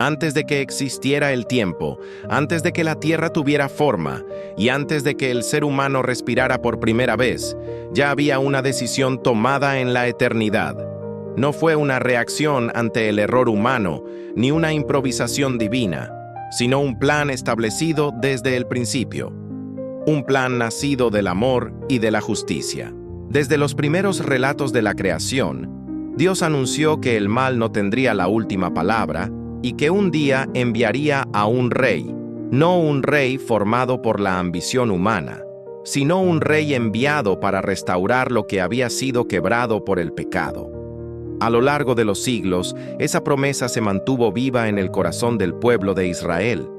Antes de que existiera el tiempo, antes de que la tierra tuviera forma y antes de que el ser humano respirara por primera vez, ya había una decisión tomada en la eternidad. No fue una reacción ante el error humano ni una improvisación divina, sino un plan establecido desde el principio. Un plan nacido del amor y de la justicia. Desde los primeros relatos de la creación, Dios anunció que el mal no tendría la última palabra y que un día enviaría a un rey, no un rey formado por la ambición humana, sino un rey enviado para restaurar lo que había sido quebrado por el pecado. A lo largo de los siglos, esa promesa se mantuvo viva en el corazón del pueblo de Israel.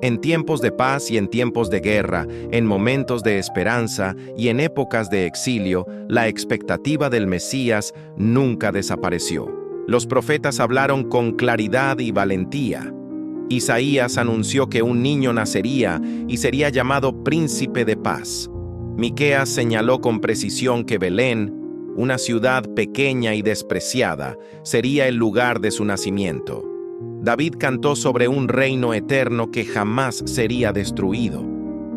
En tiempos de paz y en tiempos de guerra, en momentos de esperanza y en épocas de exilio, la expectativa del Mesías nunca desapareció. Los profetas hablaron con claridad y valentía. Isaías anunció que un niño nacería y sería llamado Príncipe de Paz. Miqueas señaló con precisión que Belén, una ciudad pequeña y despreciada, sería el lugar de su nacimiento. David cantó sobre un reino eterno que jamás sería destruido.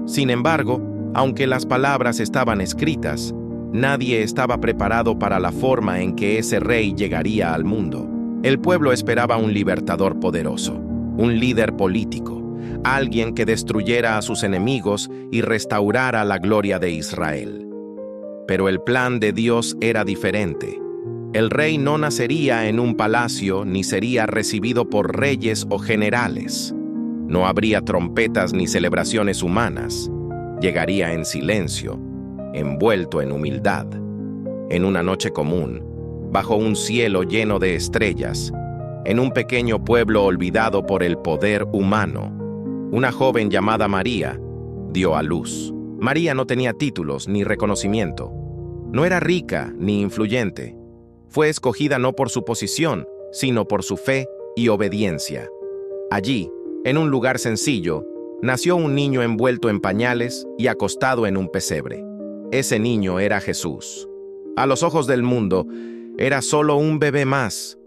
Sin embargo, aunque las palabras estaban escritas, nadie estaba preparado para la forma en que ese rey llegaría al mundo. El pueblo esperaba un libertador poderoso, un líder político, alguien que destruyera a sus enemigos y restaurara la gloria de Israel. Pero el plan de Dios era diferente. El rey no nacería en un palacio ni sería recibido por reyes o generales. No habría trompetas ni celebraciones humanas. Llegaría en silencio, envuelto en humildad, en una noche común, bajo un cielo lleno de estrellas, en un pequeño pueblo olvidado por el poder humano. Una joven llamada María dio a luz. María no tenía títulos ni reconocimiento. No era rica ni influyente. Fue escogida no por su posición, sino por su fe y obediencia. Allí, en un lugar sencillo, nació un niño envuelto en pañales y acostado en un pesebre. Ese niño era Jesús. A los ojos del mundo, era solo un bebé más,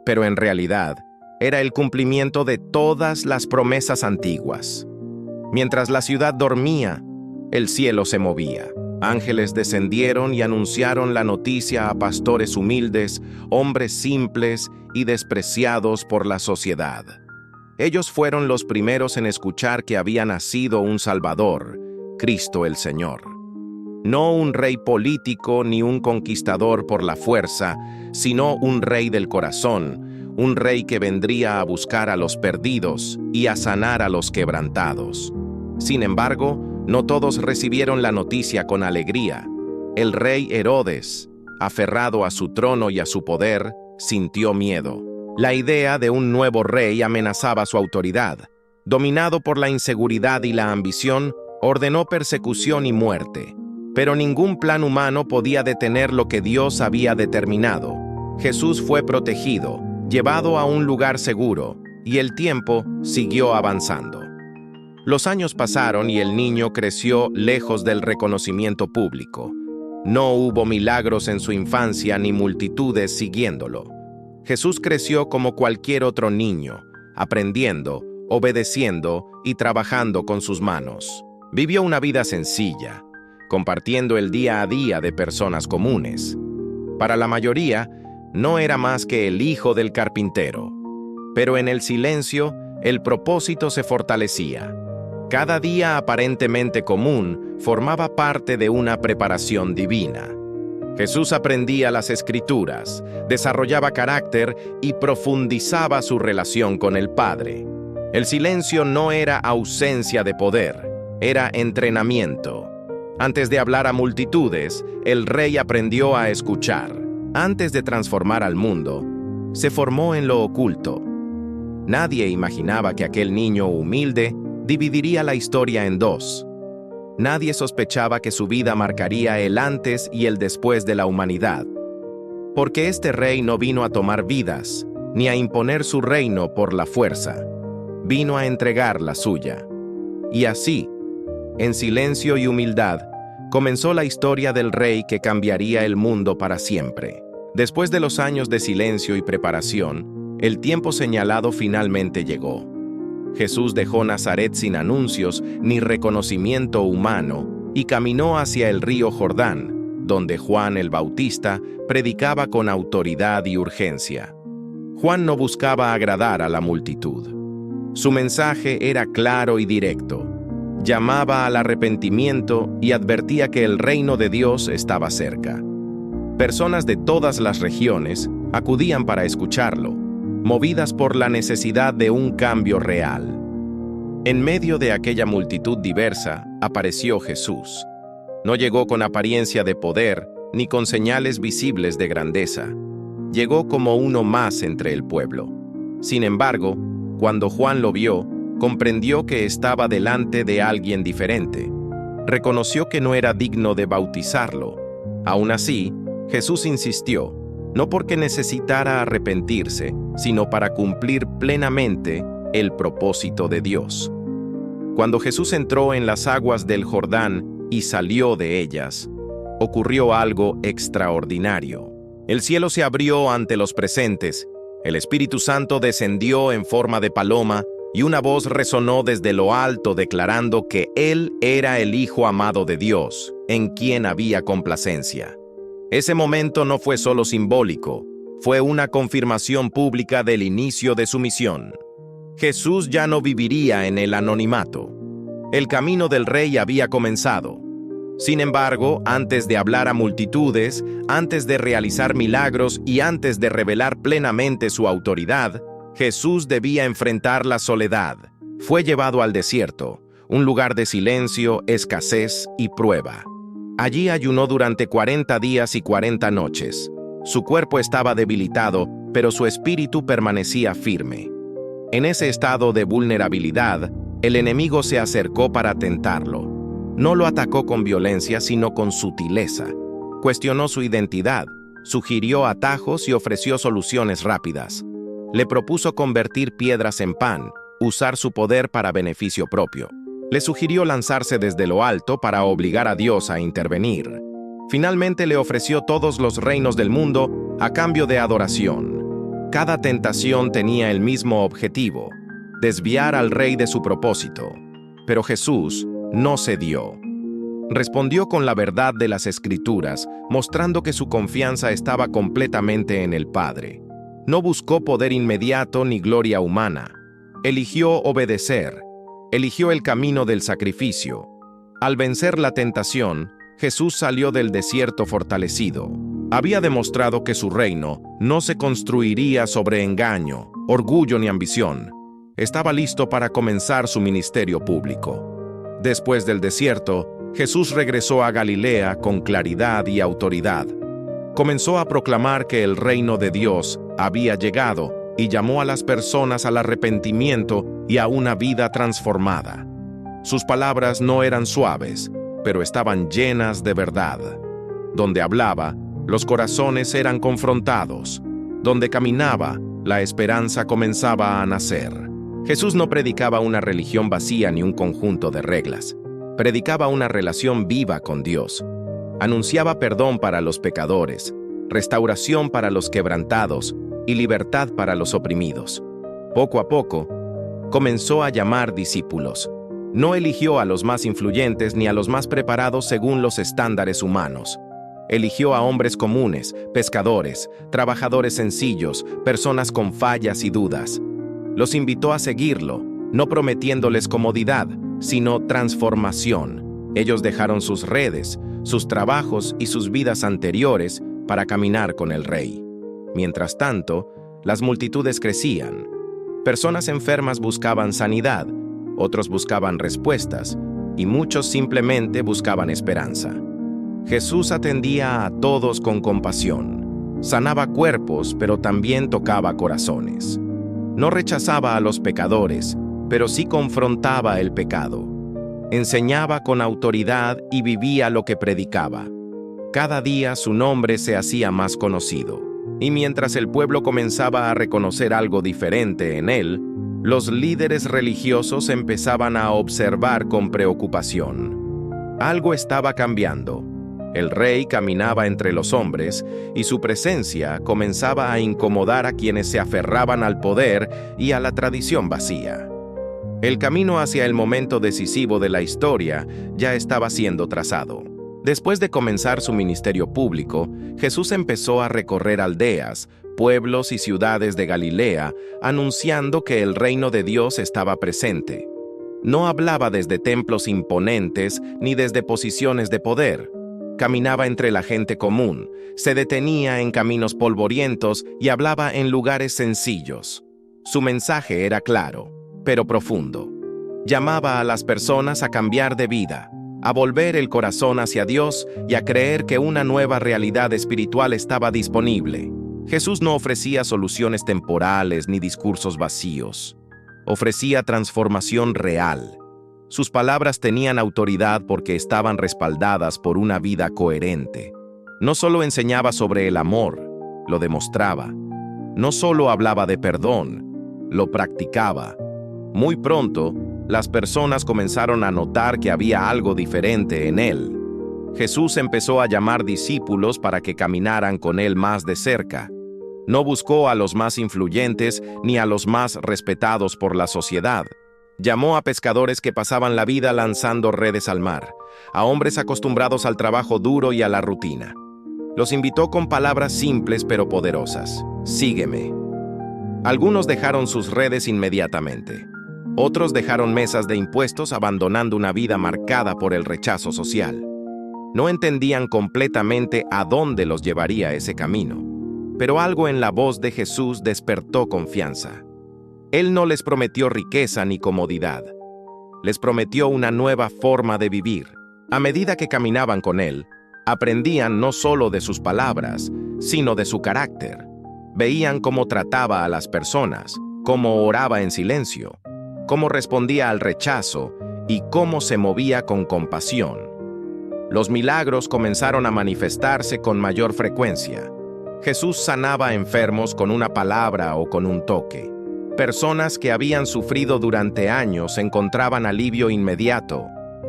pero en realidad, era el cumplimiento de todas las promesas antiguas. Mientras la ciudad dormía, el cielo se movía. Ángeles descendieron y anunciaron la noticia a pastores humildes, hombres simples y despreciados por la sociedad. Ellos fueron los primeros en escuchar que había nacido un Salvador, Cristo el Señor. No un rey político ni un conquistador por la fuerza, sino un rey del corazón, un rey que vendría a buscar a los perdidos y a sanar a los quebrantados. Sin embargo, no todos recibieron la noticia con alegría. El rey Herodes, aferrado a su trono y a su poder, sintió miedo. La idea de un nuevo rey amenazaba su autoridad. Dominado por la inseguridad y la ambición, ordenó persecución y muerte. Pero ningún plan humano podía detener lo que Dios había determinado. Jesús fue protegido, llevado a un lugar seguro, y el tiempo siguió avanzando. Los años pasaron y el niño creció lejos del reconocimiento público. No hubo milagros en su infancia ni multitudes siguiéndolo. Jesús creció como cualquier otro niño, aprendiendo, obedeciendo y trabajando con sus manos. Vivió una vida sencilla, compartiendo el día a día de personas comunes. Para la mayoría, no era más que el hijo del carpintero. Pero en el silencio, el propósito se fortalecía. Cada día aparentemente común formaba parte de una preparación divina. Jesús aprendía las Escrituras, desarrollaba carácter y profundizaba su relación con el Padre. El silencio no era ausencia de poder, era entrenamiento. Antes de hablar a multitudes, el rey aprendió a escuchar. Antes de transformar al mundo, se formó en lo oculto. Nadie imaginaba que aquel niño humilde dividiría la historia en dos. Nadie sospechaba que su vida marcaría el antes y el después de la humanidad. Porque este rey no vino a tomar vidas, ni a imponer su reino por la fuerza. Vino a entregar la suya. Y así, en silencio y humildad, comenzó la historia del rey que cambiaría el mundo para siempre. Después de los años de silencio y preparación, El tiempo señalado finalmente llegó. Jesús dejó Nazaret sin anuncios ni reconocimiento humano y caminó hacia el río Jordán, donde Juan el Bautista predicaba con autoridad y urgencia. Juan no buscaba agradar a la multitud. Su mensaje era claro y directo. Llamaba al arrepentimiento y advertía que el reino de Dios estaba cerca. Personas de todas las regiones acudían para escucharlo, movidas por la necesidad de un cambio real. En medio de aquella multitud diversa apareció Jesús. No llegó con apariencia de poder ni con señales visibles de grandeza. Llegó como uno más entre el pueblo. Sin embargo, cuando Juan lo vio, comprendió que estaba delante de alguien diferente. Reconoció que no era digno de bautizarlo. Aún así, Jesús insistió, no porque necesitara arrepentirse, sino para cumplir plenamente el propósito de Dios. Cuando Jesús entró en las aguas del Jordán y salió de ellas, ocurrió algo extraordinario. El cielo se abrió ante los presentes, el Espíritu Santo descendió en forma de paloma y una voz resonó desde lo alto declarando que Él era el Hijo amado de Dios, en quien había complacencia. Ese momento no fue solo simbólico, fue una confirmación pública del inicio de su misión. Jesús ya no viviría en el anonimato. El camino del Rey había comenzado. Sin embargo, antes de hablar a multitudes, antes de realizar milagros y antes de revelar plenamente su autoridad, Jesús debía enfrentar la soledad. Fue llevado al desierto, un lugar de silencio, escasez y prueba. Allí ayunó durante 40 días y 40 noches. Su cuerpo estaba debilitado, pero su espíritu permanecía firme. En ese estado de vulnerabilidad, el enemigo se acercó para tentarlo. No lo atacó con violencia, sino con sutileza. Cuestionó su identidad, sugirió atajos y ofreció soluciones rápidas. Le propuso convertir piedras en pan, usar su poder para beneficio propio. Le sugirió lanzarse desde lo alto para obligar a Dios a intervenir. Finalmente le ofreció todos los reinos del mundo a cambio de adoración. Cada tentación tenía el mismo objetivo: desviar al rey de su propósito. Pero Jesús no cedió. Respondió con la verdad de las Escrituras, mostrando que su confianza estaba completamente en el Padre. No buscó poder inmediato ni gloria humana. Eligió obedecer. Eligió el camino del sacrificio. Al vencer la tentación, Jesús salió del desierto fortalecido. Había demostrado que su reino no se construiría sobre engaño, orgullo ni ambición. Estaba listo para comenzar su ministerio público. Después del desierto, Jesús regresó a Galilea con claridad y autoridad. Comenzó a proclamar que el reino de Dios había llegado y llamó a las personas al arrepentimiento y a una vida transformada. Sus palabras no eran suaves, pero estaban llenas de verdad. Donde hablaba, los corazones eran confrontados. Donde caminaba, la esperanza comenzaba a nacer. Jesús no predicaba una religión vacía ni un conjunto de reglas. Predicaba una relación viva con Dios. Anunciaba perdón para los pecadores, restauración para los quebrantados y libertad para los oprimidos. Poco a poco, comenzó a llamar discípulos. No eligió a los más influyentes ni a los más preparados según los estándares humanos. Eligió a hombres comunes, pescadores, trabajadores sencillos, personas con fallas y dudas. Los invitó a seguirlo, no prometiéndoles comodidad, sino transformación. Ellos dejaron sus redes, sus trabajos y sus vidas anteriores para caminar con el Rey. Mientras tanto, las multitudes crecían. Personas enfermas buscaban sanidad, otros buscaban respuestas, y muchos simplemente buscaban esperanza. Jesús atendía a todos con compasión. Sanaba cuerpos, pero también tocaba corazones. No rechazaba a los pecadores, pero sí confrontaba el pecado. Enseñaba con autoridad y vivía lo que predicaba. Cada día su nombre se hacía más conocido. Y mientras el pueblo comenzaba a reconocer algo diferente en él, los líderes religiosos empezaban a observar con preocupación. Algo estaba cambiando. El rey caminaba entre los hombres y su presencia comenzaba a incomodar a quienes se aferraban al poder y a la tradición vacía. El camino hacia el momento decisivo de la historia ya estaba siendo trazado. Después de comenzar su ministerio público, Jesús empezó a recorrer aldeas, pueblos y ciudades de Galilea, anunciando que el reino de Dios estaba presente. No hablaba desde templos imponentes ni desde posiciones de poder. Caminaba entre la gente común, se detenía en caminos polvorientos y hablaba en lugares sencillos. Su mensaje era claro, pero profundo. Llamaba a las personas a cambiar de vida, a volver el corazón hacia Dios y a creer que una nueva realidad espiritual estaba disponible. Jesús no ofrecía soluciones temporales ni discursos vacíos. Ofrecía transformación real. Sus palabras tenían autoridad porque estaban respaldadas por una vida coherente. No solo enseñaba sobre el amor, lo demostraba. No solo hablaba de perdón, lo practicaba. Muy pronto, las personas comenzaron a notar que había algo diferente en él. Jesús empezó a llamar discípulos para que caminaran con él más de cerca. No buscó a los más influyentes ni a los más respetados por la sociedad. Llamó a pescadores que pasaban la vida lanzando redes al mar, a hombres acostumbrados al trabajo duro y a la rutina. Los invitó con palabras simples pero poderosas. Sígueme. Algunos dejaron sus redes inmediatamente. Otros dejaron mesas de impuestos abandonando una vida marcada por el rechazo social. No entendían completamente a dónde los llevaría ese camino, pero algo en la voz de Jesús despertó confianza. Él no les prometió riqueza ni comodidad. Les prometió una nueva forma de vivir. A medida que caminaban con él, aprendían no solo de sus palabras, sino de su carácter. Veían cómo trataba a las personas, cómo oraba en silencio, cómo respondía al rechazo y cómo se movía con compasión. Los milagros comenzaron a manifestarse con mayor frecuencia. Jesús sanaba a enfermos con una palabra o con un toque. Personas que habían sufrido durante años encontraban alivio inmediato.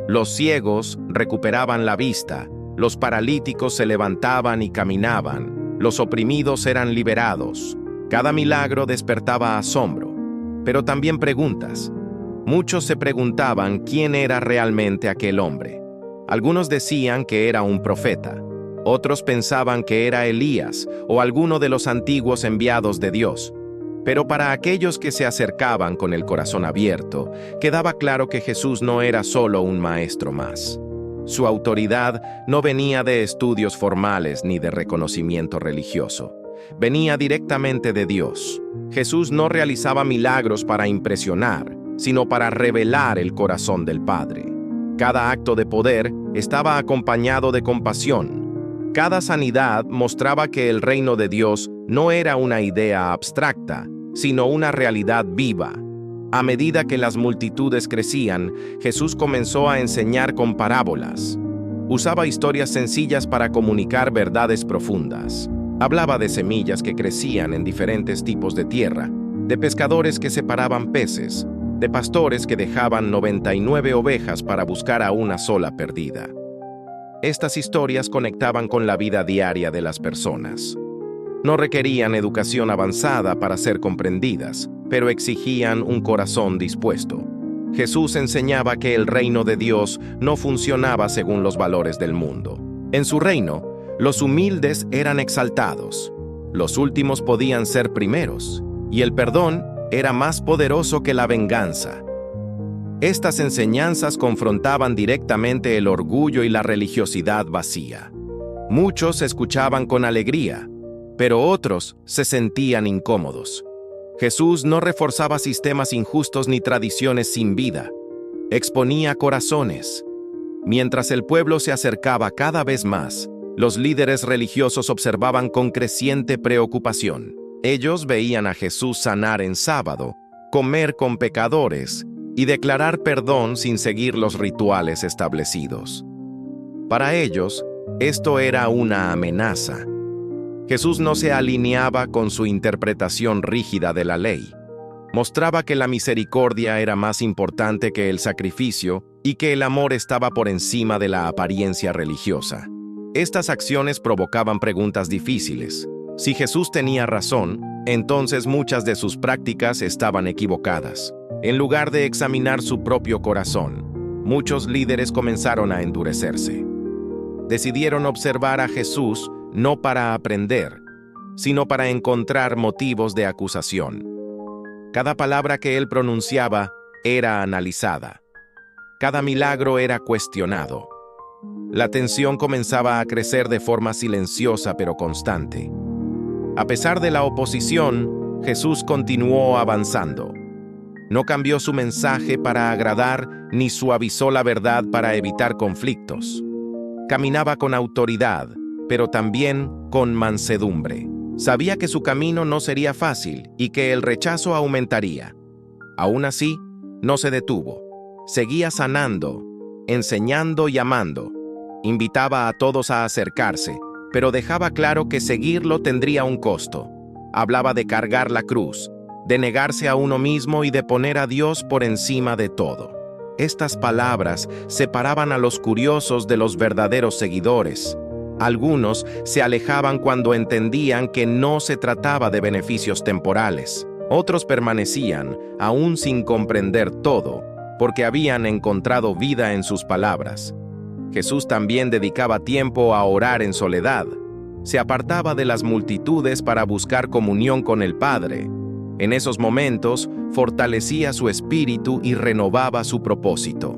Los ciegos recuperaban la vista, los paralíticos se levantaban y caminaban, los oprimidos eran liberados. Cada milagro despertaba asombro, pero también preguntas. Muchos se preguntaban quién era realmente aquel hombre. Algunos decían que era un profeta, otros pensaban que era Elías o alguno de los antiguos enviados de Dios. Pero para aquellos que se acercaban con el corazón abierto, quedaba claro que Jesús no era solo un maestro más. Su autoridad no venía de estudios formales ni de reconocimiento religioso. Venía directamente de Dios. Jesús no realizaba milagros para impresionar, sino para revelar el corazón del Padre. Cada acto de poder estaba acompañado de compasión. Cada sanidad mostraba que el reino de Dios no era una idea abstracta, sino una realidad viva. A medida que las multitudes crecían, Jesús comenzó a enseñar con parábolas. Usaba historias sencillas para comunicar verdades profundas. Hablaba de semillas que crecían en diferentes tipos de tierra, de pescadores que separaban peces, de pastores que dejaban 99 ovejas para buscar a una sola perdida. Estas historias conectaban con la vida diaria de las personas. No requerían educación avanzada para ser comprendidas, pero exigían un corazón dispuesto. Jesús enseñaba que el reino de Dios no funcionaba según los valores del mundo. En su reino, los humildes eran exaltados, los últimos podían ser primeros, y el perdón era más poderoso que la venganza. Estas enseñanzas confrontaban directamente el orgullo y la religiosidad vacía. Muchos escuchaban con alegría, pero otros se sentían incómodos. Jesús no reforzaba sistemas injustos ni tradiciones sin vida. Exponía corazones. Mientras el pueblo se acercaba cada vez más, los líderes religiosos observaban con creciente preocupación. Ellos veían a Jesús sanar en sábado, comer con pecadores y declarar perdón sin seguir los rituales establecidos. Para ellos, esto era una amenaza. Jesús no se alineaba con su interpretación rígida de la ley. Mostraba que la misericordia era más importante que el sacrificio y que el amor estaba por encima de la apariencia religiosa. Estas acciones provocaban preguntas difíciles. Si Jesús tenía razón, entonces muchas de sus prácticas estaban equivocadas. En lugar de examinar su propio corazón, muchos líderes comenzaron a endurecerse. Decidieron observar a Jesús no para aprender, sino para encontrar motivos de acusación. Cada palabra que él pronunciaba era analizada. Cada milagro era cuestionado. La tensión comenzaba a crecer de forma silenciosa pero constante. A pesar de la oposición, Jesús continuó avanzando. No cambió su mensaje para agradar ni suavizó la verdad para evitar conflictos. Caminaba con autoridad, pero también con mansedumbre. Sabía que su camino no sería fácil y que el rechazo aumentaría. Aún así, no se detuvo. Seguía sanando, enseñando y amando. Invitaba a todos a acercarse, pero dejaba claro que seguirlo tendría un costo. Hablaba de cargar la cruz, de negarse a uno mismo y de poner a Dios por encima de todo. Estas palabras separaban a los curiosos de los verdaderos seguidores. Algunos se alejaban cuando entendían que no se trataba de beneficios temporales. Otros permanecían, aún sin comprender todo, porque habían encontrado vida en sus palabras. Jesús también dedicaba tiempo a orar en soledad. Se apartaba de las multitudes para buscar comunión con el Padre. En esos momentos, fortalecía su espíritu y renovaba su propósito.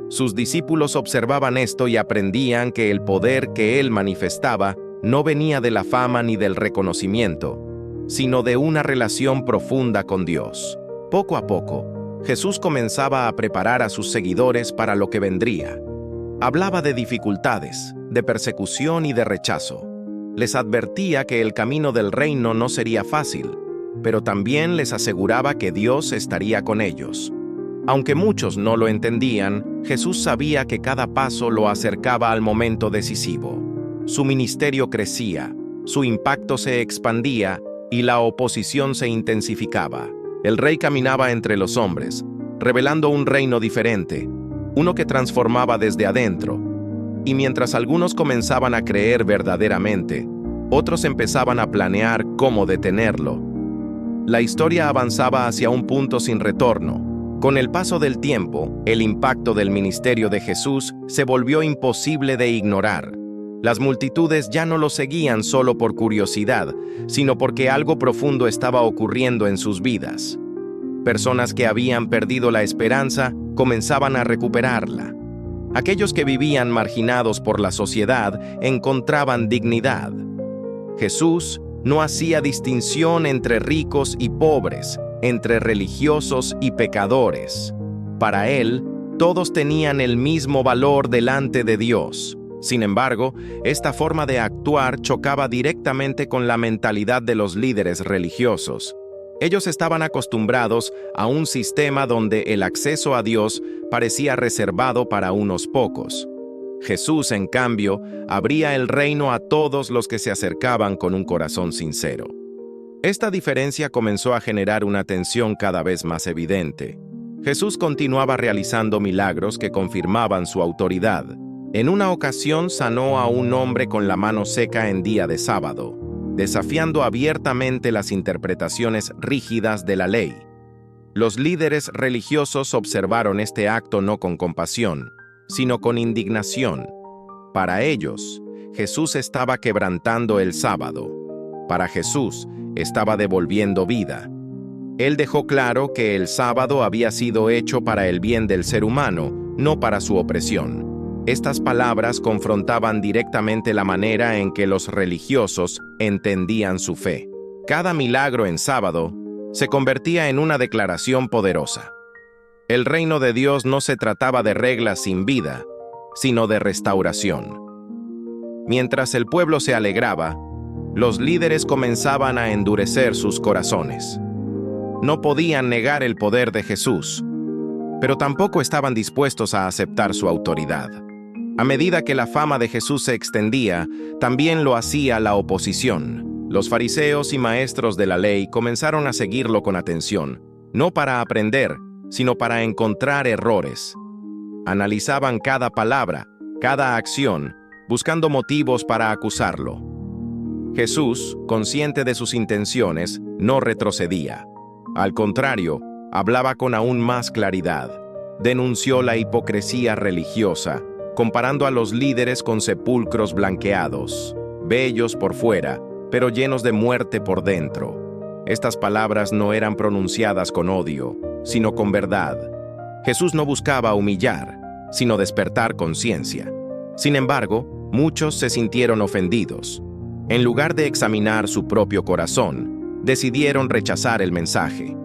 Sus discípulos observaban esto y aprendían que el poder que él manifestaba no venía de la fama ni del reconocimiento, sino de una relación profunda con Dios. Poco a poco, Jesús comenzaba a preparar a sus seguidores para lo que vendría. Hablaba de dificultades, de persecución y de rechazo. Les advertía que el camino del reino no sería fácil, pero también les aseguraba que Dios estaría con ellos. Aunque muchos no lo entendían, Jesús sabía que cada paso lo acercaba al momento decisivo. Su ministerio crecía, su impacto se expandía y la oposición se intensificaba. El rey caminaba entre los hombres, revelando un reino diferente, uno que transformaba desde adentro. Y mientras algunos comenzaban a creer verdaderamente, otros empezaban a planear cómo detenerlo. La historia avanzaba hacia un punto sin retorno. Con el paso del tiempo, el impacto del ministerio de Jesús se volvió imposible de ignorar. Las multitudes ya no lo seguían solo por curiosidad, sino porque algo profundo estaba ocurriendo en sus vidas. Personas que habían perdido la esperanza comenzaban a recuperarla. Aquellos que vivían marginados por la sociedad encontraban dignidad. Jesús no hacía distinción entre ricos y pobres, entre religiosos y pecadores. Para él, todos tenían el mismo valor delante de Dios. Sin embargo, esta forma de actuar chocaba directamente con la mentalidad de los líderes religiosos. Ellos estaban acostumbrados a un sistema donde el acceso a Dios parecía reservado para unos pocos. Jesús, en cambio, abría el reino a todos los que se acercaban con un corazón sincero. Esta diferencia comenzó a generar una tensión cada vez más evidente. Jesús continuaba realizando milagros que confirmaban su autoridad. En una ocasión sanó a un hombre con la mano seca en día de sábado, desafiando abiertamente las interpretaciones rígidas de la ley. Los líderes religiosos observaron este acto no con compasión, sino con indignación. Para ellos, Jesús estaba quebrantando el sábado. Para Jesús, estaba devolviendo vida. Él dejó claro que el sábado había sido hecho para el bien del ser humano, no para su opresión. Estas palabras confrontaban directamente la manera en que los religiosos entendían su fe. Cada milagro en sábado se convertía en una declaración poderosa. El reino de Dios no se trataba de reglas sin vida, sino de restauración. Mientras el pueblo se alegraba, los líderes comenzaban a endurecer sus corazones. No podían negar el poder de Jesús, pero tampoco estaban dispuestos a aceptar su autoridad. A medida que la fama de Jesús se extendía, también lo hacía la oposición. Los fariseos y maestros de la ley comenzaron a seguirlo con atención, no para aprender, sino para encontrar errores. Analizaban cada palabra, cada acción, buscando motivos para acusarlo. Jesús, consciente de sus intenciones, no retrocedía. Al contrario, hablaba con aún más claridad. Denunció la hipocresía religiosa, comparando a los líderes con sepulcros blanqueados, bellos por fuera, pero llenos de muerte por dentro. Estas palabras no eran pronunciadas con odio, sino con verdad. Jesús no buscaba humillar, sino despertar conciencia. Sin embargo, muchos se sintieron ofendidos. En lugar de examinar su propio corazón, decidieron rechazar el mensaje.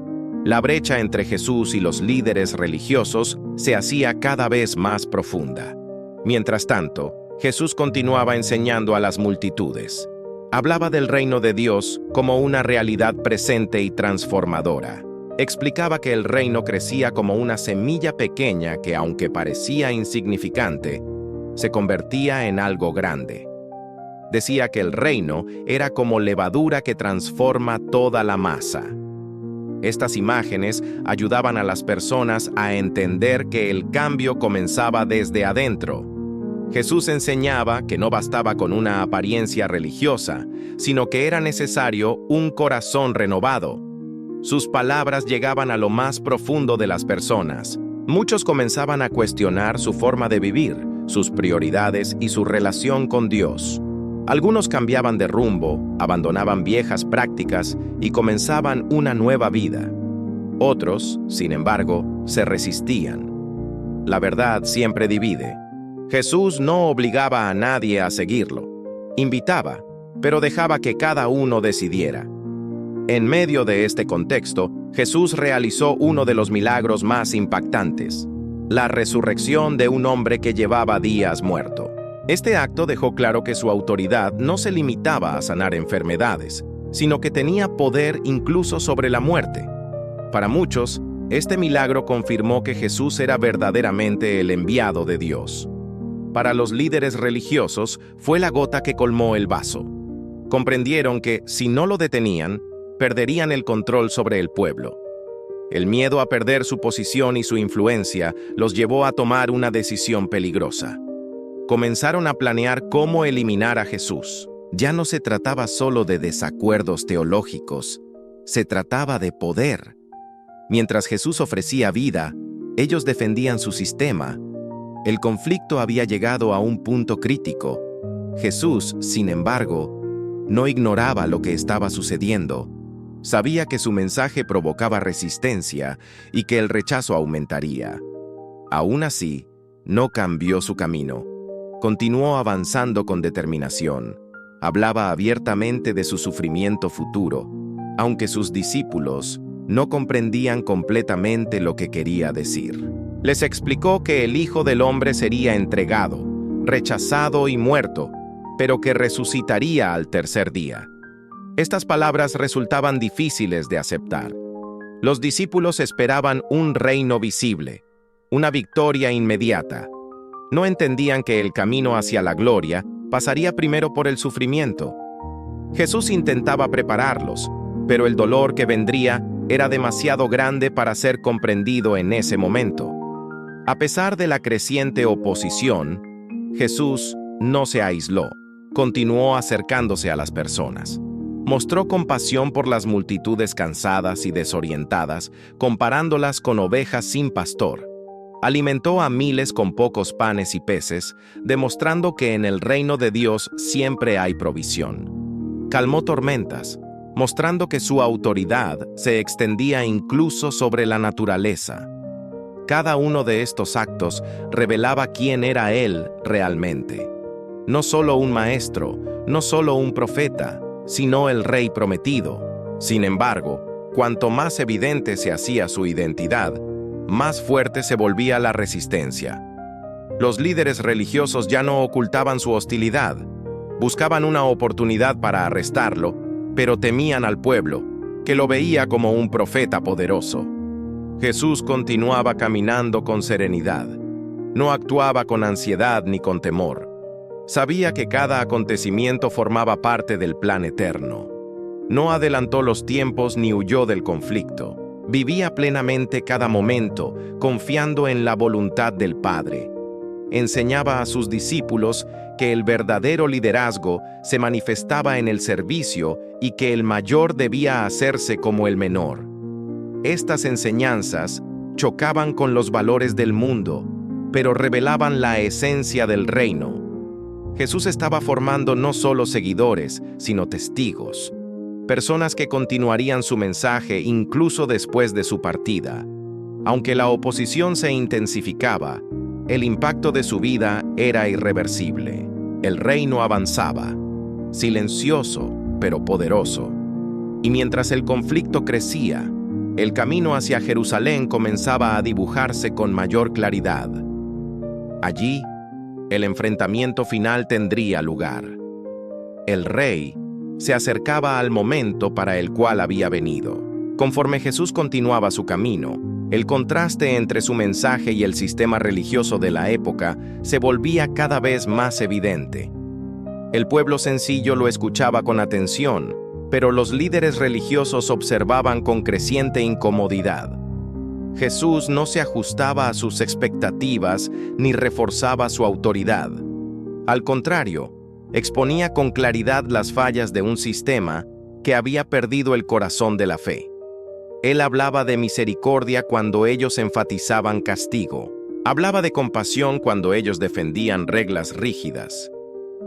La brecha entre Jesús y los líderes religiosos se hacía cada vez más profunda. Mientras tanto, Jesús continuaba enseñando a las multitudes. Hablaba del reino de Dios como una realidad presente y transformadora. Explicaba que el reino crecía como una semilla pequeña que, aunque parecía insignificante, se convertía en algo grande. Decía que el reino era como levadura que transforma toda la masa. Estas imágenes ayudaban a las personas a entender que el cambio comenzaba desde adentro. Jesús enseñaba que no bastaba con una apariencia religiosa, sino que era necesario un corazón renovado. Sus palabras llegaban a lo más profundo de las personas. Muchos comenzaban a cuestionar su forma de vivir, sus prioridades y su relación con Dios. Algunos cambiaban de rumbo, abandonaban viejas prácticas y comenzaban una nueva vida. Otros, sin embargo, se resistían. La verdad siempre divide. Jesús no obligaba a nadie a seguirlo. Invitaba, pero dejaba que cada uno decidiera. En medio de este contexto, Jesús realizó uno de los milagros más impactantes: la resurrección de un hombre que llevaba días muerto. Este acto dejó claro que su autoridad no se limitaba a sanar enfermedades, sino que tenía poder incluso sobre la muerte. Para muchos, este milagro confirmó que Jesús era verdaderamente el enviado de Dios. Para los líderes religiosos, fue la gota que colmó el vaso. Comprendieron que, si no lo detenían, perderían el control sobre el pueblo. El miedo a perder su posición y su influencia los llevó a tomar una decisión peligrosa. Comenzaron a planear cómo eliminar a Jesús. Ya no se trataba solo de desacuerdos teológicos, se trataba de poder. Mientras Jesús ofrecía vida, ellos defendían su sistema. El conflicto había llegado a un punto crítico. Jesús, sin embargo, no ignoraba lo que estaba sucediendo. Sabía que su mensaje provocaba resistencia y que el rechazo aumentaría. Aún así, no cambió su camino. Continuó avanzando con determinación. Hablaba abiertamente de su sufrimiento futuro, aunque sus discípulos no comprendían completamente lo que quería decir. Les explicó que el Hijo del Hombre sería entregado, rechazado y muerto, pero que resucitaría al tercer día. Estas palabras resultaban difíciles de aceptar. Los discípulos esperaban un reino visible, una victoria inmediata. No entendían que el camino hacia la gloria pasaría primero por el sufrimiento. Jesús intentaba prepararlos, pero el dolor que vendría era demasiado grande para ser comprendido en ese momento. A pesar de la creciente oposición, Jesús no se aisló, continuó acercándose a las personas. Mostró compasión por las multitudes cansadas y desorientadas, comparándolas con ovejas sin pastor. Alimentó a miles con pocos panes y peces, demostrando que en el reino de Dios siempre hay provisión. Calmó tormentas, mostrando que su autoridad se extendía incluso sobre la naturaleza. Cada uno de estos actos revelaba quién era Él realmente. No solo un maestro, no solo un profeta, sino el Rey prometido. Sin embargo, cuanto más evidente se hacía su identidad, más fuerte se volvía la resistencia. Los líderes religiosos ya no ocultaban su hostilidad. Buscaban una oportunidad para arrestarlo, pero temían al pueblo, que lo veía como un profeta poderoso. Jesús continuaba caminando con serenidad. No actuaba con ansiedad ni con temor. Sabía que cada acontecimiento formaba parte del plan eterno. No adelantó los tiempos ni huyó del conflicto. Vivía plenamente cada momento, confiando en la voluntad del Padre. Enseñaba a sus discípulos que el verdadero liderazgo se manifestaba en el servicio y que el mayor debía hacerse como el menor. Estas enseñanzas chocaban con los valores del mundo, pero revelaban la esencia del reino. Jesús estaba formando no solo seguidores, sino testigos, personas que continuarían su mensaje incluso después de su partida. Aunque la oposición se intensificaba, el impacto de su vida era irreversible. El reino avanzaba, silencioso pero poderoso. Y mientras el conflicto crecía, el camino hacia Jerusalén comenzaba a dibujarse con mayor claridad. Allí, el enfrentamiento final tendría lugar. El rey se acercaba al momento para el cual había venido. Conforme Jesús continuaba su camino, el contraste entre su mensaje y el sistema religioso de la época se volvía cada vez más evidente. El pueblo sencillo lo escuchaba con atención, pero los líderes religiosos observaban con creciente incomodidad. Jesús no se ajustaba a sus expectativas ni reforzaba su autoridad. Al contrario, exponía con claridad las fallas de un sistema que había perdido el corazón de la fe. Él hablaba de misericordia cuando ellos enfatizaban castigo. Hablaba de compasión cuando ellos defendían reglas rígidas.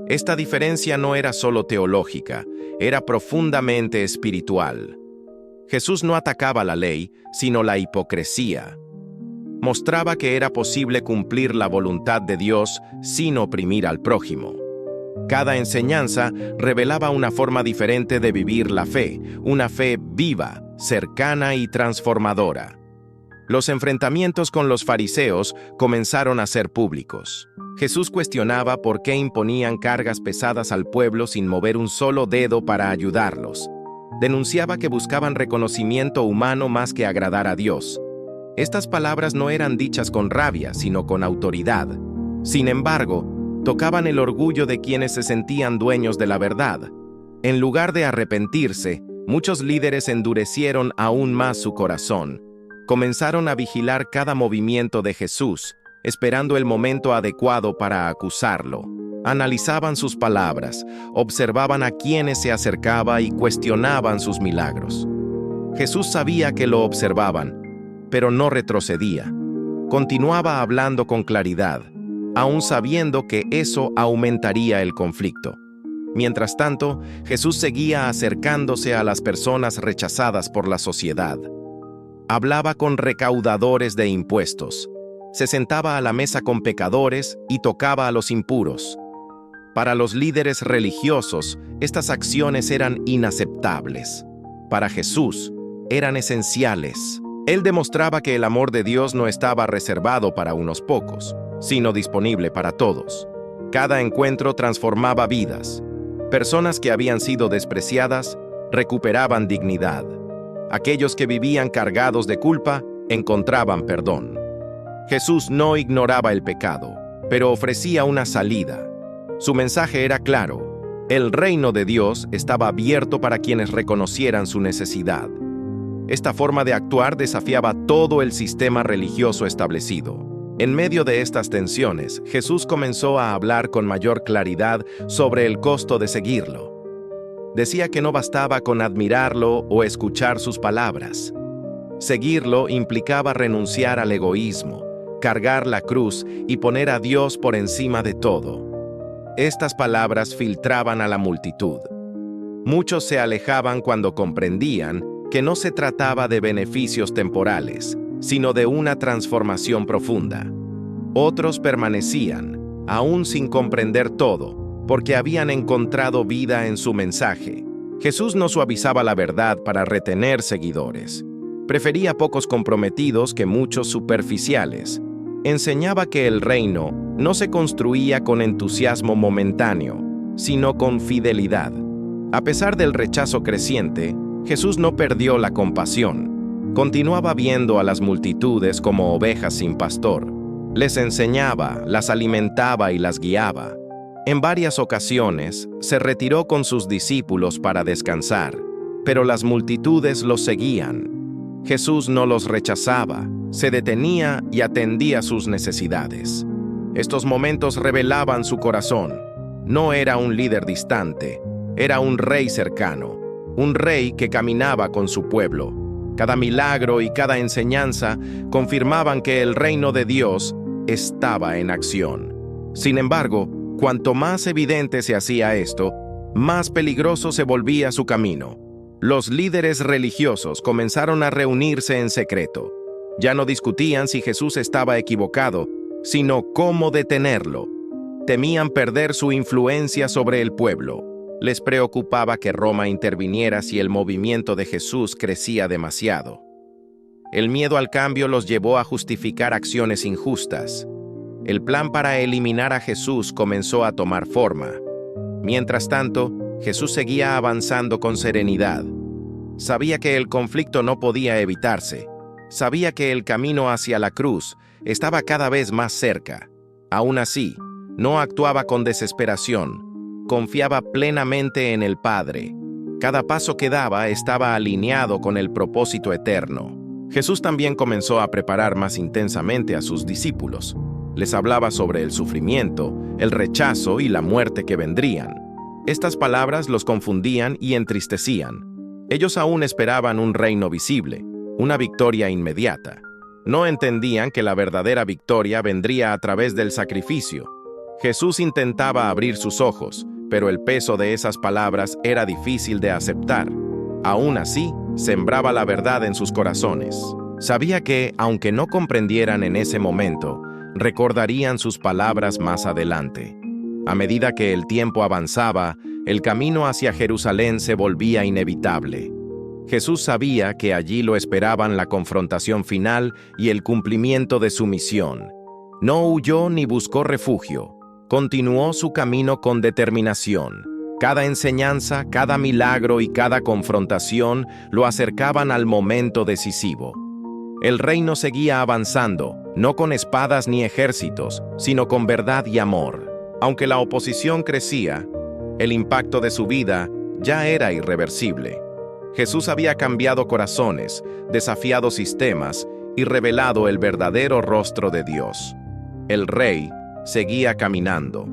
Esta diferencia no era solo teológica, era profundamente espiritual. Jesús no atacaba la ley, sino la hipocresía. Mostraba que era posible cumplir la voluntad de Dios sin oprimir al prójimo. Cada enseñanza revelaba una forma diferente de vivir la fe, una fe viva, cercana y transformadora. Los enfrentamientos con los fariseos comenzaron a ser públicos. Jesús cuestionaba por qué imponían cargas pesadas al pueblo sin mover un solo dedo para ayudarlos. Denunciaba que buscaban reconocimiento humano más que agradar a Dios. Estas palabras no eran dichas con rabia, sino con autoridad. Sin embargo, tocaban el orgullo de quienes se sentían dueños de la verdad. En lugar de arrepentirse, muchos líderes endurecieron aún más su corazón. Comenzaron a vigilar cada movimiento de Jesús, esperando el momento adecuado para acusarlo. Analizaban sus palabras, observaban a quienes se acercaba y cuestionaban sus milagros. Jesús sabía que lo observaban, pero no retrocedía. Continuaba hablando con claridad, aún sabiendo que eso aumentaría el conflicto. Mientras tanto, Jesús seguía acercándose a las personas rechazadas por la sociedad. Hablaba con recaudadores de impuestos, se sentaba a la mesa con pecadores y tocaba a los impuros. Para los líderes religiosos, estas acciones eran inaceptables. Para Jesús, eran esenciales. Él demostraba que el amor de Dios no estaba reservado para unos pocos, sino disponible para todos. Cada encuentro transformaba vidas. Personas que habían sido despreciadas recuperaban dignidad. Aquellos que vivían cargados de culpa encontraban perdón. Jesús no ignoraba el pecado, pero ofrecía una salida. Su mensaje era claro: el reino de Dios estaba abierto para quienes reconocieran su necesidad. Esta forma de actuar desafiaba todo el sistema religioso establecido. En medio de estas tensiones, Jesús comenzó a hablar con mayor claridad sobre el costo de seguirlo. Decía que no bastaba con admirarlo o escuchar sus palabras. Seguirlo implicaba renunciar al egoísmo, cargar la cruz y poner a Dios por encima de todo. Estas palabras filtraban a la multitud. Muchos se alejaban cuando comprendían que no se trataba de beneficios temporales, sino de una transformación profunda. Otros permanecían, aún sin comprender todo, porque habían encontrado vida en su mensaje. Jesús no suavizaba la verdad para retener seguidores. Prefería pocos comprometidos que muchos superficiales. Enseñaba que el reino no se construía con entusiasmo momentáneo, sino con fidelidad. A pesar del rechazo creciente, Jesús no perdió la compasión. Continuaba viendo a las multitudes como ovejas sin pastor. Les enseñaba, las alimentaba y las guiaba. En varias ocasiones, se retiró con sus discípulos para descansar, pero las multitudes los seguían. Jesús no los rechazaba, se detenía y atendía sus necesidades. Estos momentos revelaban su corazón. No era un líder distante, era un rey cercano, un rey que caminaba con su pueblo. Cada milagro y cada enseñanza confirmaban que el reino de Dios estaba en acción. Sin embargo, cuanto más evidente se hacía esto, más peligroso se volvía su camino. Los líderes religiosos comenzaron a reunirse en secreto. Ya no discutían si Jesús estaba equivocado, sino cómo detenerlo. Temían perder su influencia sobre el pueblo. Les preocupaba que Roma interviniera si el movimiento de Jesús crecía demasiado. El miedo al cambio los llevó a justificar acciones injustas. El plan para eliminar a Jesús comenzó a tomar forma. Mientras tanto, Jesús seguía avanzando con serenidad. Sabía que el conflicto no podía evitarse. Sabía que el camino hacia la cruz estaba cada vez más cerca. Aún así, no actuaba con desesperación. Confiaba plenamente en el Padre. Cada paso que daba estaba alineado con el propósito eterno. Jesús también comenzó a preparar más intensamente a sus discípulos. Les hablaba sobre el sufrimiento, el rechazo y la muerte que vendrían. Estas palabras los confundían y entristecían. Ellos aún esperaban un reino visible, una victoria inmediata. No entendían que la verdadera victoria vendría a través del sacrificio. Jesús intentaba abrir sus ojos, pero el peso de esas palabras era difícil de aceptar. Aún así, sembraba la verdad en sus corazones. Sabía que, aunque no comprendieran en ese momento, recordarían sus palabras más adelante. A medida que el tiempo avanzaba, el camino hacia Jerusalén se volvía inevitable. Jesús sabía que allí lo esperaban la confrontación final y el cumplimiento de su misión. No huyó ni buscó refugio. Continuó su camino con determinación. Cada enseñanza, cada milagro y cada confrontación lo acercaban al momento decisivo. El reino seguía avanzando, no con espadas ni ejércitos, sino con verdad y amor. Aunque la oposición crecía, el impacto de su vida ya era irreversible. Jesús había cambiado corazones, desafiado sistemas y revelado el verdadero rostro de Dios. El rey seguía caminando,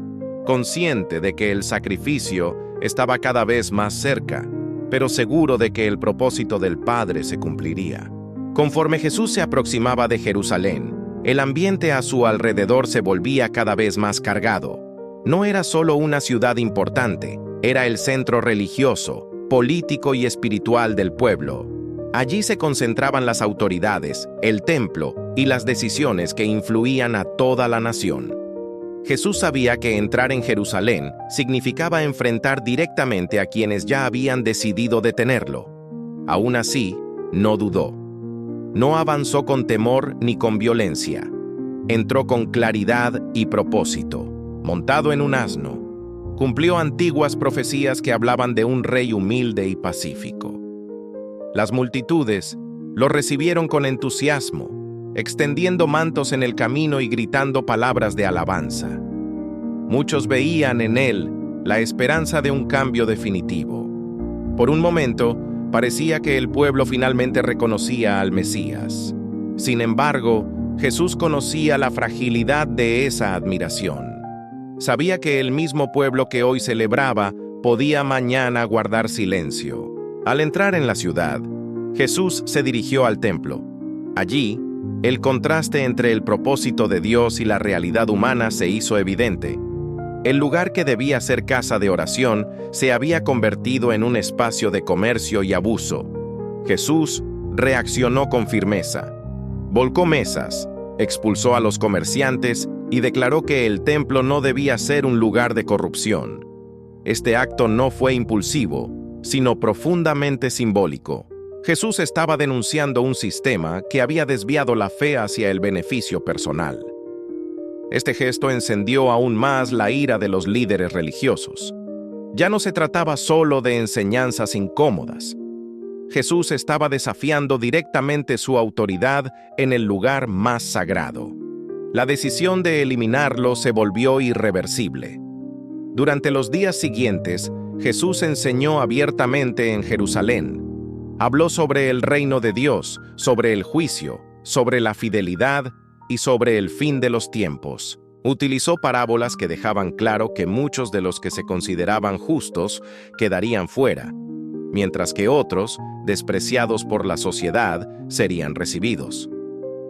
consciente de que el sacrificio estaba cada vez más cerca, pero seguro de que el propósito del Padre se cumpliría. Conforme Jesús se aproximaba de Jerusalén, el ambiente a su alrededor se volvía cada vez más cargado. No era solo una ciudad importante, era el centro religioso, político y espiritual del pueblo. Allí se concentraban las autoridades, el templo y las decisiones que influían a toda la nación. Jesús sabía que entrar en Jerusalén significaba enfrentar directamente a quienes ya habían decidido detenerlo. Aún así, no dudó. No avanzó con temor ni con violencia. Entró con claridad y propósito, montado en un asno. Cumplió antiguas profecías que hablaban de un rey humilde y pacífico. Las multitudes lo recibieron con entusiasmo, extendiendo mantos en el camino y gritando palabras de alabanza. Muchos veían en él la esperanza de un cambio definitivo. Por un momento, parecía que el pueblo finalmente reconocía al Mesías. Sin embargo, Jesús conocía la fragilidad de esa admiración. Sabía que el mismo pueblo que hoy celebraba podía mañana guardar silencio. Al entrar en la ciudad, Jesús se dirigió al templo. Allí, el contraste entre el propósito de Dios y la realidad humana se hizo evidente. El lugar que debía ser casa de oración se había convertido en un espacio de comercio y abuso. Jesús reaccionó con firmeza. Volcó mesas, expulsó a los comerciantes y declaró que el templo no debía ser un lugar de corrupción. Este acto no fue impulsivo, sino profundamente simbólico. Jesús estaba denunciando un sistema que había desviado la fe hacia el beneficio personal. Este gesto encendió aún más la ira de los líderes religiosos. Ya no se trataba solo de enseñanzas incómodas. Jesús estaba desafiando directamente su autoridad en el lugar más sagrado. La decisión de eliminarlo se volvió irreversible. Durante los días siguientes, Jesús enseñó abiertamente en Jerusalén. Habló sobre el reino de Dios, sobre el juicio, sobre la fidelidad y sobre el fin de los tiempos. Utilizó parábolas que dejaban claro que muchos de los que se consideraban justos quedarían fuera, mientras que otros, despreciados por la sociedad, serían recibidos.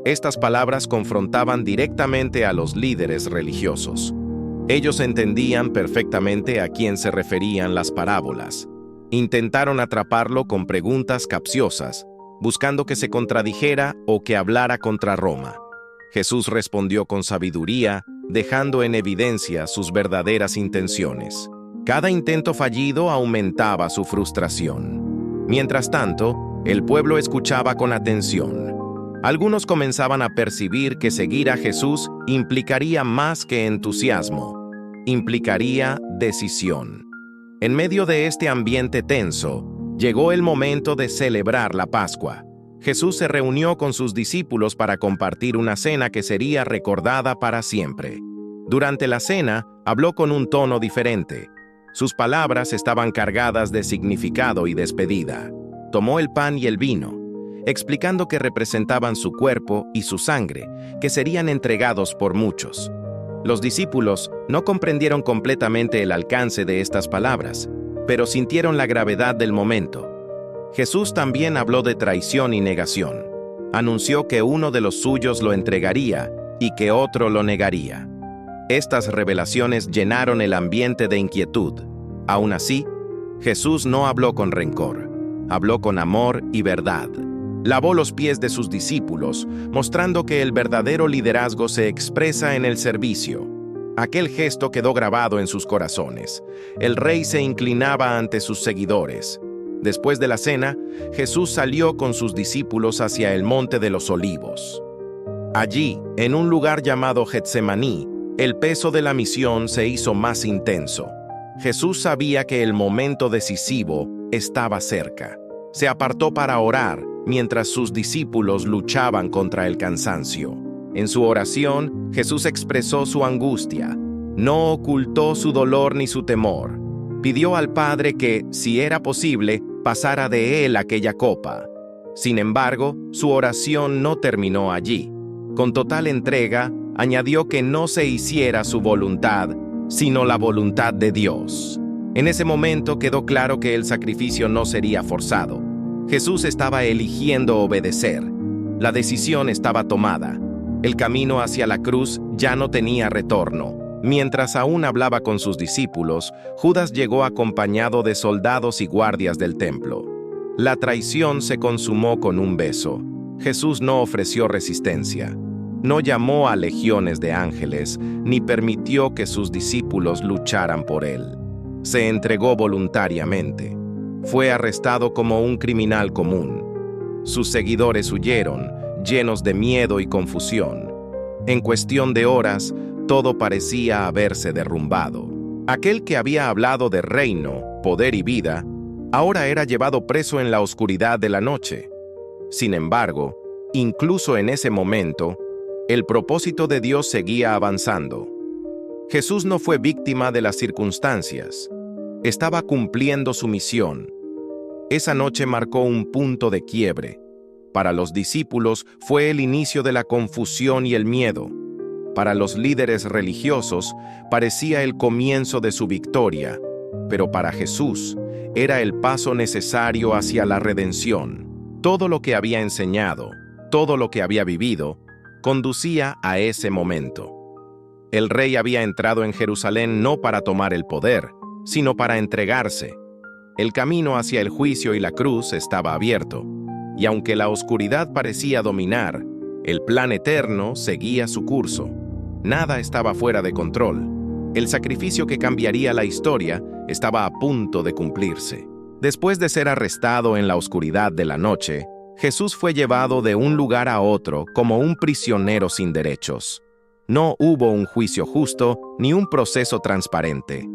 Estas palabras confrontaban directamente a los líderes religiosos. Ellos entendían perfectamente a quién se referían las parábolas. Intentaron atraparlo con preguntas capciosas, buscando que se contradijera o que hablara contra Roma. Jesús respondió con sabiduría, dejando en evidencia sus verdaderas intenciones. Cada intento fallido aumentaba su frustración. Mientras tanto, el pueblo escuchaba con atención. Algunos comenzaban a percibir que seguir a Jesús implicaría más que entusiasmo, implicaría decisión. En medio de este ambiente tenso, llegó el momento de celebrar la Pascua. Jesús se reunió con sus discípulos para compartir una cena que sería recordada para siempre. Durante la cena, habló con un tono diferente. Sus palabras estaban cargadas de significado y despedida. Tomó el pan y el vino, explicando que representaban su cuerpo y su sangre, que serían entregados por muchos. Los discípulos no comprendieron completamente el alcance de estas palabras, pero sintieron la gravedad del momento. Jesús también habló de traición y negación. Anunció que uno de los suyos lo entregaría y que otro lo negaría. Estas revelaciones llenaron el ambiente de inquietud. Aún así, Jesús no habló con rencor, habló con amor y verdad. Lavó los pies de sus discípulos, mostrando que el verdadero liderazgo se expresa en el servicio. Aquel gesto quedó grabado en sus corazones. El rey se inclinaba ante sus seguidores. Después de la cena, Jesús salió con sus discípulos hacia el Monte de los Olivos. Allí, en un lugar llamado Getsemaní, el peso de la misión se hizo más intenso. Jesús sabía que el momento decisivo estaba cerca. Se apartó para orar, mientras sus discípulos luchaban contra el cansancio. En su oración, Jesús expresó su angustia. No ocultó su dolor ni su temor. Pidió al Padre que, si era posible, pasara de él aquella copa. Sin embargo, su oración no terminó allí. Con total entrega, añadió que no se hiciera su voluntad, sino la voluntad de Dios. En ese momento quedó claro que el sacrificio no sería forzado. Jesús estaba eligiendo obedecer. La decisión estaba tomada. El camino hacia la cruz ya no tenía retorno. Mientras aún hablaba con sus discípulos, Judas llegó acompañado de soldados y guardias del templo. La traición se consumó con un beso. Jesús no ofreció resistencia. No llamó a legiones de ángeles, ni permitió que sus discípulos lucharan por él. Se entregó voluntariamente. Fue arrestado como un criminal común. Sus seguidores huyeron, llenos de miedo y confusión. En cuestión de horas, todo parecía haberse derrumbado. Aquel que había hablado de reino, poder y vida, ahora era llevado preso en la oscuridad de la noche. Sin embargo, incluso en ese momento, el propósito de Dios seguía avanzando. Jesús no fue víctima de las circunstancias. Estaba cumpliendo su misión. Esa noche marcó un punto de quiebre. Para los discípulos fue el inicio de la confusión y el miedo. Para los líderes religiosos parecía el comienzo de su victoria, pero para Jesús era el paso necesario hacia la redención. Todo lo que había enseñado, todo lo que había vivido, conducía a ese momento. El rey había entrado en Jerusalén no para tomar el poder, sino para entregarse. El camino hacia el juicio y la cruz estaba abierto, y aunque la oscuridad parecía dominar, el plan eterno seguía su curso. Nada estaba fuera de control. El sacrificio que cambiaría la historia estaba a punto de cumplirse. Después de ser arrestado en la oscuridad de la noche, Jesús fue llevado de un lugar a otro como un prisionero sin derechos. No hubo un juicio justo ni un proceso transparente.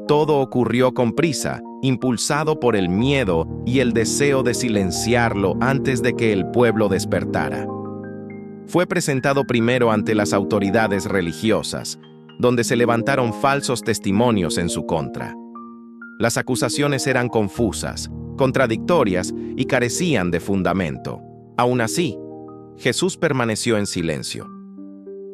Todo ocurrió con prisa, impulsado por el miedo y el deseo de silenciarlo antes de que el pueblo despertara. Fue presentado primero ante las autoridades religiosas, donde se levantaron falsos testimonios en su contra. Las acusaciones eran confusas, contradictorias y carecían de fundamento. Aún así, Jesús permaneció en silencio.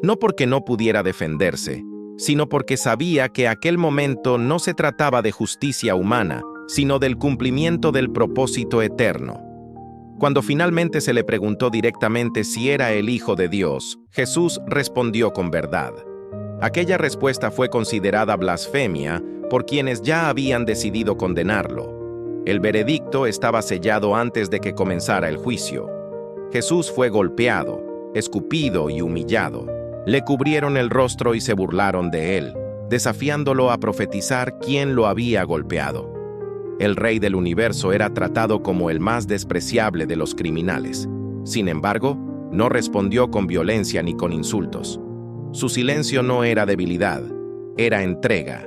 no porque no pudiera defenderse, sino porque sabía que aquel momento no se trataba de justicia humana, sino del cumplimiento del propósito eterno. Cuando finalmente se le preguntó directamente si era el Hijo de Dios, Jesús respondió con verdad. Aquella respuesta fue considerada blasfemia por quienes ya habían decidido condenarlo. El veredicto estaba sellado antes de que comenzara el juicio. Jesús fue golpeado, escupido y humillado. Le cubrieron el rostro y se burlaron de él, desafiándolo a profetizar quién lo había golpeado. El Rey del universo era tratado como el más despreciable de los criminales. Sin embargo, no respondió con violencia ni con insultos. Su silencio no era debilidad, era entrega.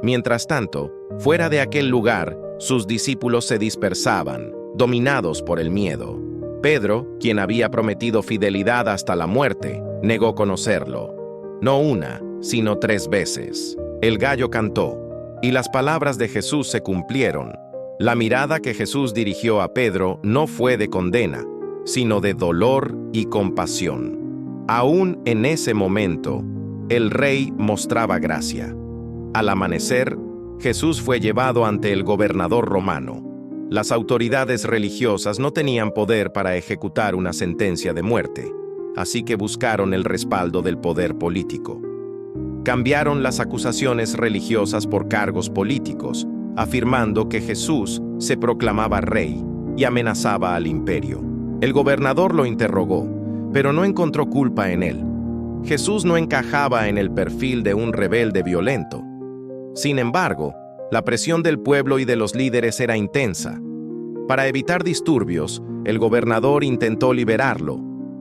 Mientras tanto, fuera de aquel lugar, sus discípulos se dispersaban, dominados por el miedo. Pedro, quien había prometido fidelidad hasta la muerte, negó conocerlo. No una, sino 3 veces. El gallo cantó, y las palabras de Jesús se cumplieron. La mirada que Jesús dirigió a Pedro no fue de condena, sino de dolor y compasión. Aún en ese momento, el rey mostraba gracia. Al amanecer, Jesús fue llevado ante el gobernador romano. Las autoridades religiosas no tenían poder para ejecutar una sentencia de muerte, así que buscaron el respaldo del poder político. Cambiaron las acusaciones religiosas por cargos políticos, afirmando que Jesús se proclamaba rey y amenazaba al imperio. El gobernador lo interrogó, pero no encontró culpa en él. Jesús no encajaba en el perfil de un rebelde violento. Sin embargo, la presión del pueblo y de los líderes era intensa. Para evitar disturbios, el gobernador intentó liberarlo,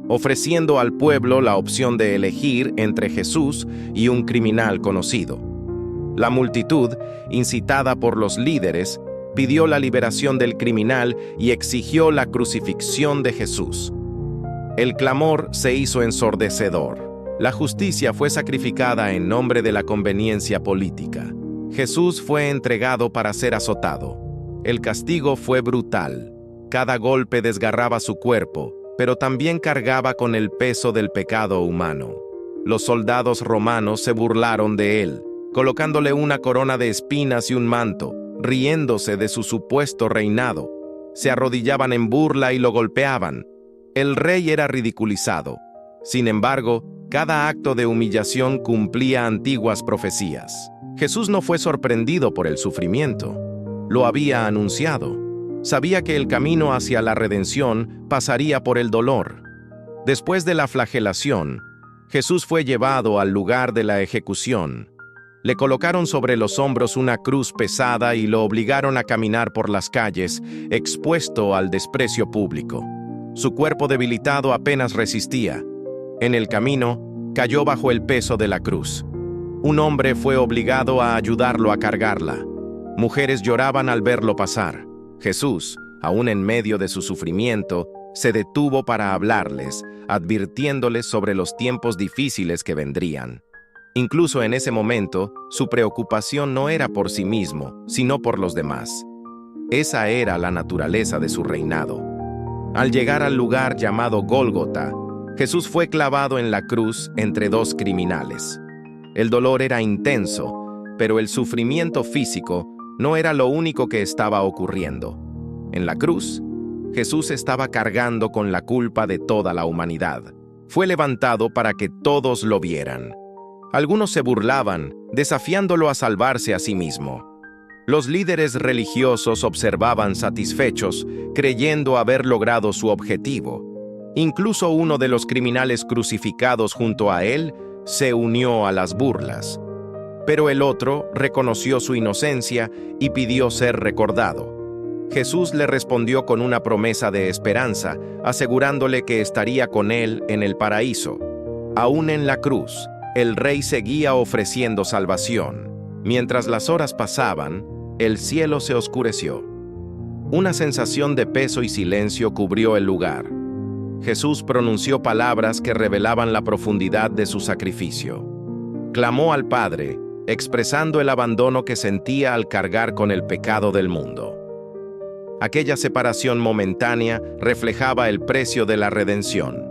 ofreciendo al pueblo la opción de elegir entre Jesús y un criminal conocido. La multitud, incitada por los líderes, pidió la liberación del criminal y exigió la crucifixión de Jesús. El clamor se hizo ensordecedor. La justicia fue sacrificada en nombre de la conveniencia política. Jesús fue entregado para ser azotado. El castigo fue brutal. Cada golpe desgarraba su cuerpo, pero también cargaba con el peso del pecado humano. Los soldados romanos se burlaron de él, colocándole una corona de espinas y un manto, riéndose de su supuesto reinado. Se arrodillaban en burla y lo golpeaban. El rey era ridiculizado. Sin embargo, cada acto de humillación cumplía antiguas profecías. Jesús no fue sorprendido por el sufrimiento. Lo había anunciado. Sabía que el camino hacia la redención pasaría por el dolor. Después de la flagelación, Jesús fue llevado al lugar de la ejecución. Le colocaron sobre los hombros una cruz pesada y lo obligaron a caminar por las calles, expuesto al desprecio público. Su cuerpo debilitado apenas resistía. En el camino, cayó bajo el peso de la cruz. Un hombre fue obligado a ayudarlo a cargarla. Mujeres lloraban al verlo pasar. Jesús, aún en medio de su sufrimiento, se detuvo para hablarles, advirtiéndoles sobre los tiempos difíciles que vendrían. Incluso en ese momento, su preocupación no era por sí mismo, sino por los demás. Esa era la naturaleza de su reinado. Al llegar al lugar llamado Gólgota, Jesús fue clavado en la cruz entre 2 criminales. El dolor era intenso, pero el sufrimiento físico no era lo único que estaba ocurriendo. En la cruz, Jesús estaba cargando con la culpa de toda la humanidad. Fue levantado para que todos lo vieran. Algunos se burlaban, desafiándolo a salvarse a sí mismo. Los líderes religiosos observaban satisfechos, creyendo haber logrado su objetivo. Incluso uno de los criminales crucificados junto a él se unió a las burlas. Pero el otro reconoció su inocencia y pidió ser recordado. Jesús le respondió con una promesa de esperanza, asegurándole que estaría con él en el paraíso. Aún en la cruz, el rey seguía ofreciendo salvación. Mientras las horas pasaban, el cielo se oscureció. Una sensación de peso y silencio cubrió el lugar. Jesús pronunció palabras que revelaban la profundidad de su sacrificio. Clamó al Padre, expresando el abandono que sentía al cargar con el pecado del mundo. Aquella separación momentánea reflejaba el precio de la redención.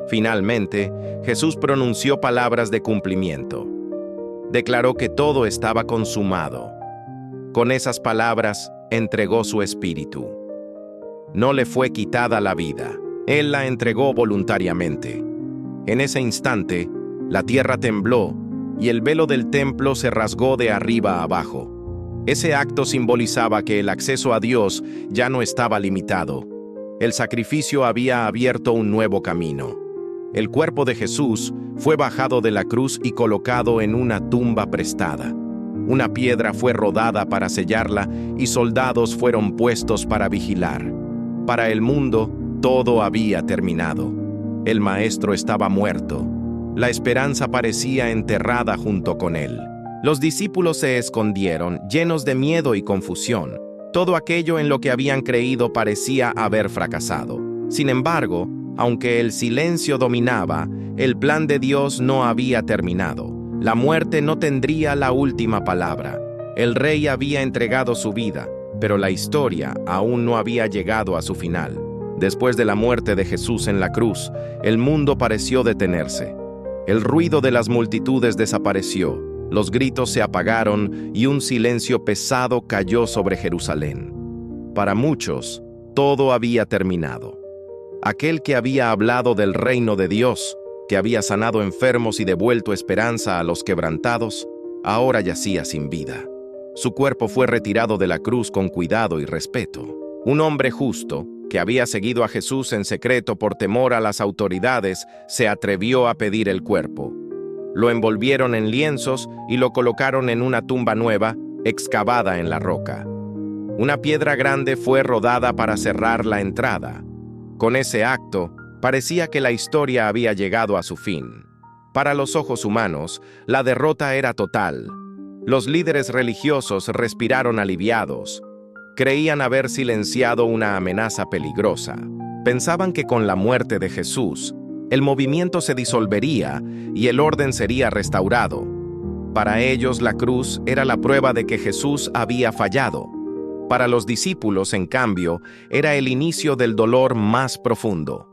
Finalmente, Jesús pronunció palabras de cumplimiento. Declaró que todo estaba consumado. Con esas palabras, entregó su espíritu. No le fue quitada la vida. Él la entregó voluntariamente. En ese instante, la tierra tembló y el velo del templo se rasgó de arriba a abajo. Ese acto simbolizaba que el acceso a Dios ya no estaba limitado. El sacrificio había abierto un nuevo camino. El cuerpo de Jesús fue bajado de la cruz y colocado en una tumba prestada. Una piedra fue rodada para sellarla y soldados fueron puestos para vigilar. Para el mundo, todo había terminado. El Maestro estaba muerto. La esperanza parecía enterrada junto con él. Los discípulos se escondieron, llenos de miedo y confusión. Todo aquello en lo que habían creído parecía haber fracasado. Sin embargo, aunque el silencio dominaba, el plan de Dios no había terminado. La muerte no tendría la última palabra. El rey había entregado su vida, pero la historia aún no había llegado a su final. Después de la muerte de Jesús en la cruz, el mundo pareció detenerse. El ruido de las multitudes desapareció, los gritos se apagaron y un silencio pesado cayó sobre Jerusalén. Para muchos, todo había terminado. Aquel que había hablado del reino de Dios, que había sanado enfermos y devuelto esperanza a los quebrantados, ahora yacía sin vida. Su cuerpo fue retirado de la cruz con cuidado y respeto. Un hombre justo, que había seguido a Jesús en secreto por temor a las autoridades, se atrevió a pedir el cuerpo. Lo envolvieron en lienzos y lo colocaron en una tumba nueva, excavada en la roca. Una piedra grande fue rodada para cerrar la entrada. Con ese acto, parecía que la historia había llegado a su fin. Para los ojos humanos, la derrota era total. Los líderes religiosos respiraron aliviados. Creían haber silenciado una amenaza peligrosa. Pensaban que con la muerte de Jesús, el movimiento se disolvería y el orden sería restaurado. Para ellos, la cruz era la prueba de que Jesús había fallado. Para los discípulos, en cambio, era el inicio del dolor más profundo.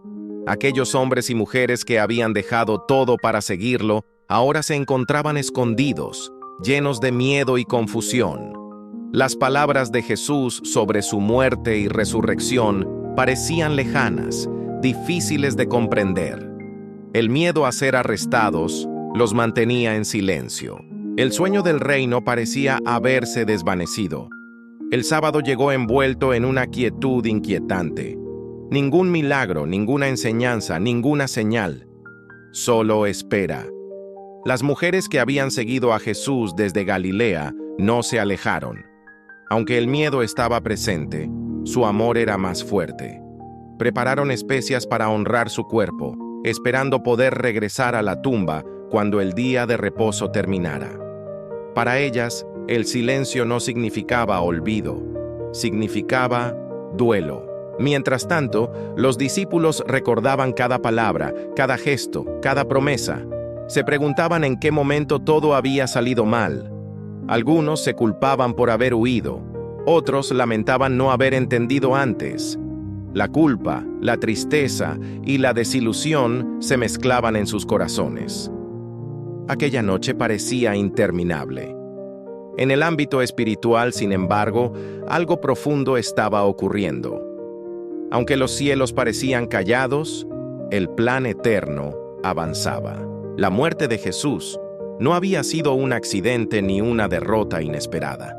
Aquellos hombres y mujeres que habían dejado todo para seguirlo, ahora se encontraban escondidos, llenos de miedo y confusión. Las palabras de Jesús sobre su muerte y resurrección parecían lejanas, difíciles de comprender. El miedo a ser arrestados los mantenía en silencio. El sueño del reino parecía haberse desvanecido. El sábado llegó envuelto en una quietud inquietante. Ningún milagro, ninguna enseñanza, ninguna señal. Solo espera. Las mujeres que habían seguido a Jesús desde Galilea no se alejaron. Aunque el miedo estaba presente, su amor era más fuerte. Prepararon especias para honrar su cuerpo, esperando poder regresar a la tumba cuando el día de reposo terminara. Para ellas, el silencio no significaba olvido, significaba duelo. Mientras tanto, los discípulos recordaban cada palabra, cada gesto, cada promesa. Se preguntaban en qué momento todo había salido mal. Algunos se culpaban por haber huido, otros lamentaban no haber entendido antes. La culpa, la tristeza y la desilusión se mezclaban en sus corazones. Aquella noche parecía interminable. En el ámbito espiritual, sin embargo, algo profundo estaba ocurriendo. Aunque los cielos parecían callados, el plan eterno avanzaba. La muerte de Jesús no había sido un accidente ni una derrota inesperada.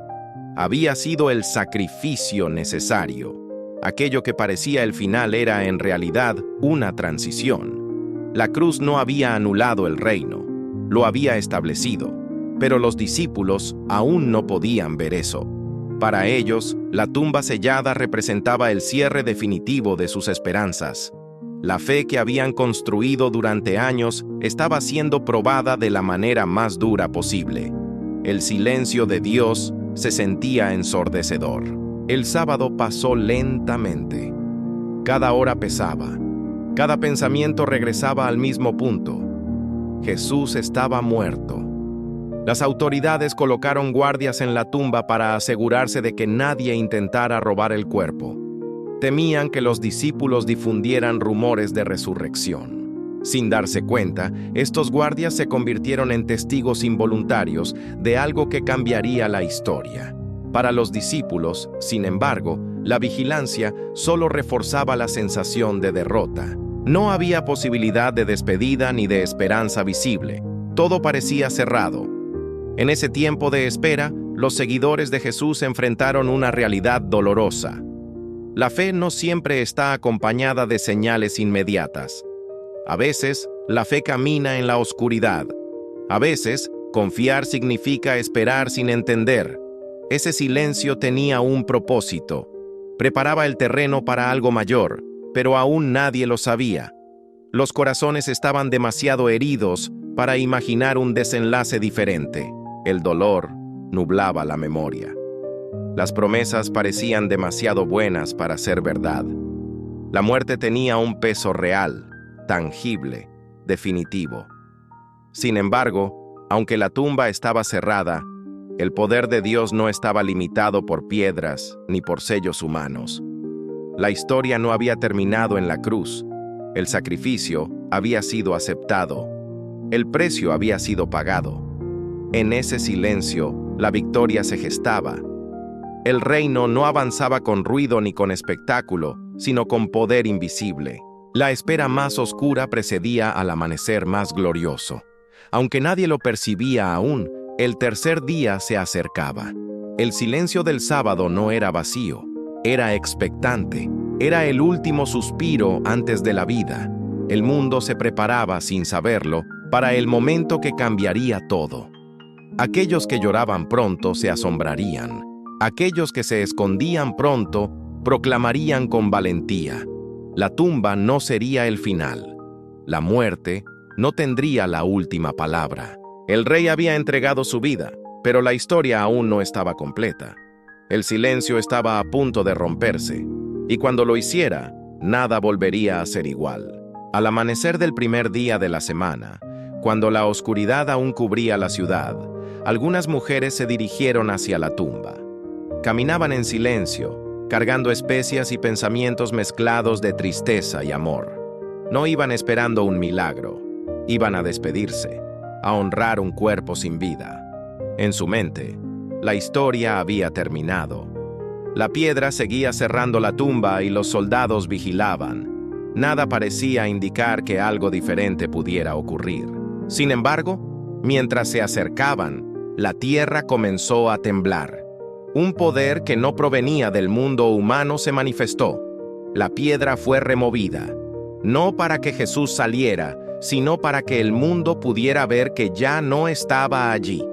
Había sido el sacrificio necesario. Aquello que parecía el final era en realidad una transición. La cruz no había anulado el reino, lo había establecido, pero los discípulos aún no podían ver eso. Para ellos, la tumba sellada representaba el cierre definitivo de sus esperanzas. La fe que habían construido durante años estaba siendo probada de la manera más dura posible. El silencio de Dios se sentía ensordecedor. El sábado pasó lentamente. Cada hora pesaba. Cada pensamiento regresaba al mismo punto. Jesús estaba muerto. Las autoridades colocaron guardias en la tumba para asegurarse de que nadie intentara robar el cuerpo. Temían que los discípulos difundieran rumores de resurrección. Sin darse cuenta, estos guardias se convirtieron en testigos involuntarios de algo que cambiaría la historia. Para los discípulos, sin embargo, la vigilancia solo reforzaba la sensación de derrota. No había posibilidad de despedida ni de esperanza visible. Todo parecía cerrado. En ese tiempo de espera, los seguidores de Jesús enfrentaron una realidad dolorosa. La fe no siempre está acompañada de señales inmediatas. A veces, la fe camina en la oscuridad. A veces, confiar significa esperar sin entender. Ese silencio tenía un propósito. Preparaba el terreno para algo mayor, pero aún nadie lo sabía. Los corazones estaban demasiado heridos para imaginar un desenlace diferente. El dolor nublaba la memoria. Las promesas parecían demasiado buenas para ser verdad. La muerte tenía un peso real, tangible, definitivo. Sin embargo, aunque la tumba estaba cerrada, el poder de Dios no estaba limitado por piedras ni por sellos humanos. La historia no había terminado en la cruz. El sacrificio había sido aceptado. El precio había sido pagado. En ese silencio, la victoria se gestaba. El reino no avanzaba con ruido ni con espectáculo, sino con poder invisible. La espera más oscura precedía al amanecer más glorioso. Aunque nadie lo percibía aún, el tercer día se acercaba. El silencio del sábado no era vacío, era expectante. Era el último suspiro antes de la vida. El mundo se preparaba, sin saberlo, para el momento que cambiaría todo. Aquellos que lloraban pronto se asombrarían. Aquellos que se escondían pronto proclamarían con valentía. La tumba no sería el final. La muerte no tendría la última palabra. El rey había entregado su vida, pero la historia aún no estaba completa. El silencio estaba a punto de romperse, y cuando lo hiciera, nada volvería a ser igual. Al amanecer del primer día de la semana, cuando la oscuridad aún cubría la ciudad, algunas mujeres se dirigieron hacia la tumba. Caminaban en silencio, cargando especias y pensamientos mezclados de tristeza y amor. No iban esperando un milagro, iban a despedirse, a honrar un cuerpo sin vida. En su mente, la historia había terminado. La piedra seguía cerrando la tumba y los soldados vigilaban. Nada parecía indicar que algo diferente pudiera ocurrir. Sin embargo, mientras se acercaban, la tierra comenzó a temblar. Un poder que no provenía del mundo humano se manifestó. La piedra fue removida, no para que Jesús saliera, sino para que el mundo pudiera ver que ya no estaba allí.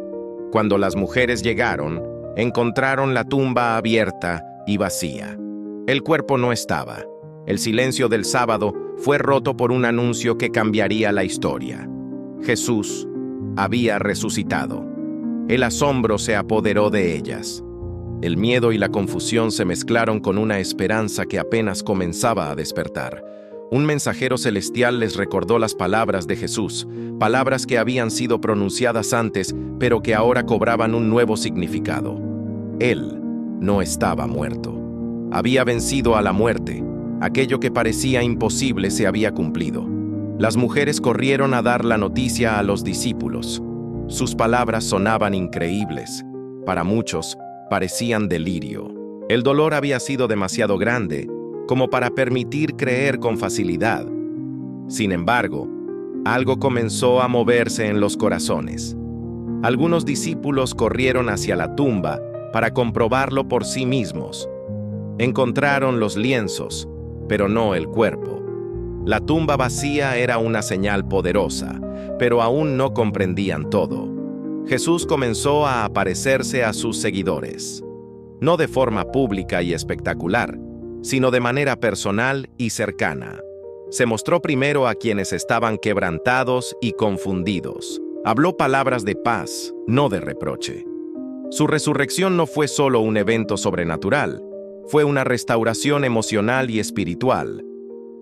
Cuando las mujeres llegaron, encontraron la tumba abierta y vacía. El cuerpo no estaba. El silencio del sábado fue roto por un anuncio que cambiaría la historia. Jesús había resucitado. El asombro se apoderó de ellas. El miedo y la confusión se mezclaron con una esperanza que apenas comenzaba a despertar. Un mensajero celestial les recordó las palabras de Jesús, palabras que habían sido pronunciadas antes, pero que ahora cobraban un nuevo significado. Él no estaba muerto. Había vencido a la muerte. Aquello que parecía imposible se había cumplido. Las mujeres corrieron a dar la noticia a los discípulos. Sus palabras sonaban increíbles. Para muchos, parecían delirio. El dolor había sido demasiado grande como para permitir creer con facilidad. Sin embargo, algo comenzó a moverse en los corazones. Algunos discípulos corrieron hacia la tumba para comprobarlo por sí mismos. Encontraron los lienzos, pero no el cuerpo. La tumba vacía era una señal poderosa, pero aún no comprendían todo. Jesús comenzó a aparecerse a sus seguidores, no de forma pública y espectacular, sino de manera personal y cercana. Se mostró primero a quienes estaban quebrantados y confundidos. Habló palabras de paz, no de reproche. Su resurrección no fue solo un evento sobrenatural, fue una restauración emocional y espiritual.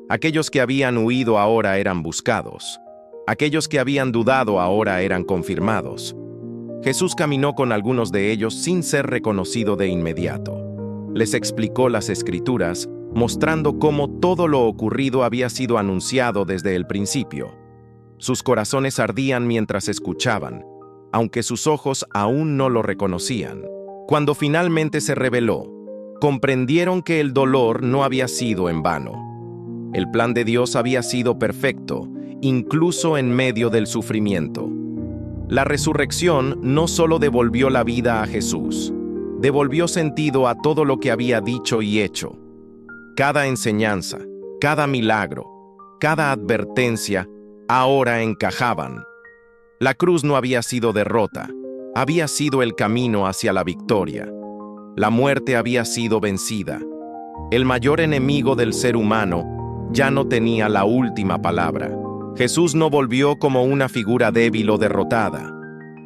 Aquellos que habían huido ahora eran buscados. Aquellos que habían dudado ahora eran confirmados. Jesús caminó con algunos de ellos sin ser reconocido de inmediato. Les explicó las Escrituras, mostrando cómo todo lo ocurrido había sido anunciado desde el principio. Sus corazones ardían mientras escuchaban, aunque sus ojos aún no lo reconocían. Cuando finalmente se reveló, comprendieron que el dolor no había sido en vano. El plan de Dios había sido perfecto, incluso en medio del sufrimiento. La resurrección no solo devolvió la vida a Jesús, devolvió sentido a todo lo que había dicho y hecho. Cada enseñanza, cada milagro, cada advertencia, ahora encajaban. La cruz no había sido derrota, había sido el camino hacia la victoria. La muerte había sido vencida. El mayor enemigo del ser humano ya no tenía la última palabra. Jesús no volvió como una figura débil o derrotada.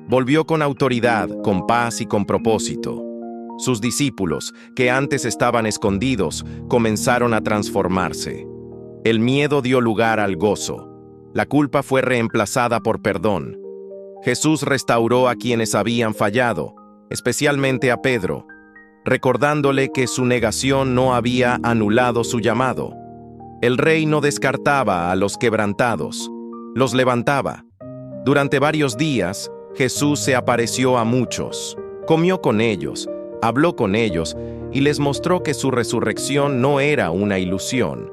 Volvió con autoridad, con paz y con propósito. Sus discípulos, que antes estaban escondidos, comenzaron a transformarse. El miedo dio lugar al gozo. La culpa fue reemplazada por perdón. Jesús restauró a quienes habían fallado, especialmente a Pedro, recordándole que su negación no había anulado su llamado. El rey no descartaba a los quebrantados, los levantaba. Durante varios días, Jesús se apareció a muchos, comió con ellos, habló con ellos y les mostró que su resurrección no era una ilusión,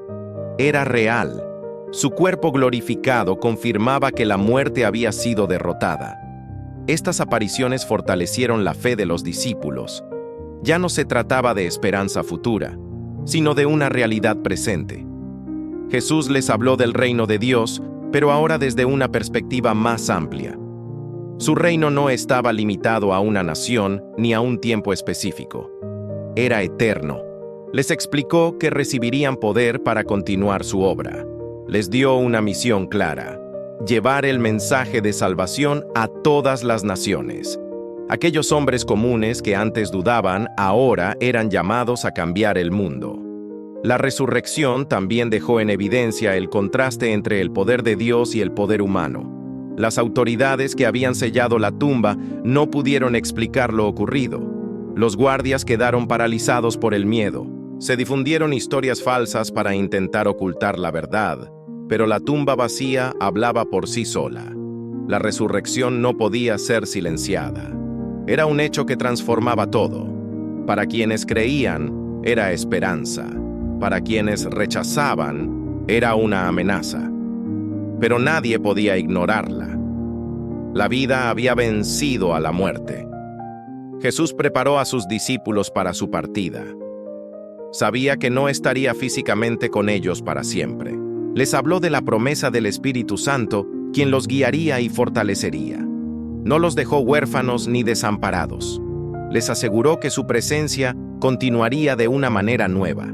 era real. Su cuerpo glorificado confirmaba que la muerte había sido derrotada. Estas apariciones fortalecieron la fe de los discípulos. Ya no se trataba de esperanza futura, sino de una realidad presente. Jesús les habló del reino de Dios, pero ahora desde una perspectiva más amplia. Su reino no estaba limitado a una nación ni a un tiempo específico. Era eterno. Les explicó que recibirían poder para continuar su obra. Les dio una misión clara: llevar el mensaje de salvación a todas las naciones. Aquellos hombres comunes que antes dudaban, ahora eran llamados a cambiar el mundo. La resurrección también dejó en evidencia el contraste entre el poder de Dios y el poder humano. Las autoridades que habían sellado la tumba no pudieron explicar lo ocurrido. Los guardias quedaron paralizados por el miedo. Se difundieron historias falsas para intentar ocultar la verdad, pero la tumba vacía hablaba por sí sola. La resurrección no podía ser silenciada. Era un hecho que transformaba todo. Para quienes creían, era esperanza. Para quienes rechazaban, era una amenaza. Pero nadie podía ignorarla. La vida había vencido a la muerte. Jesús preparó a sus discípulos para su partida. Sabía que no estaría físicamente con ellos para siempre. Les habló de la promesa del Espíritu Santo, quien los guiaría y fortalecería. No los dejó huérfanos ni desamparados. Les aseguró que su presencia continuaría de una manera nueva.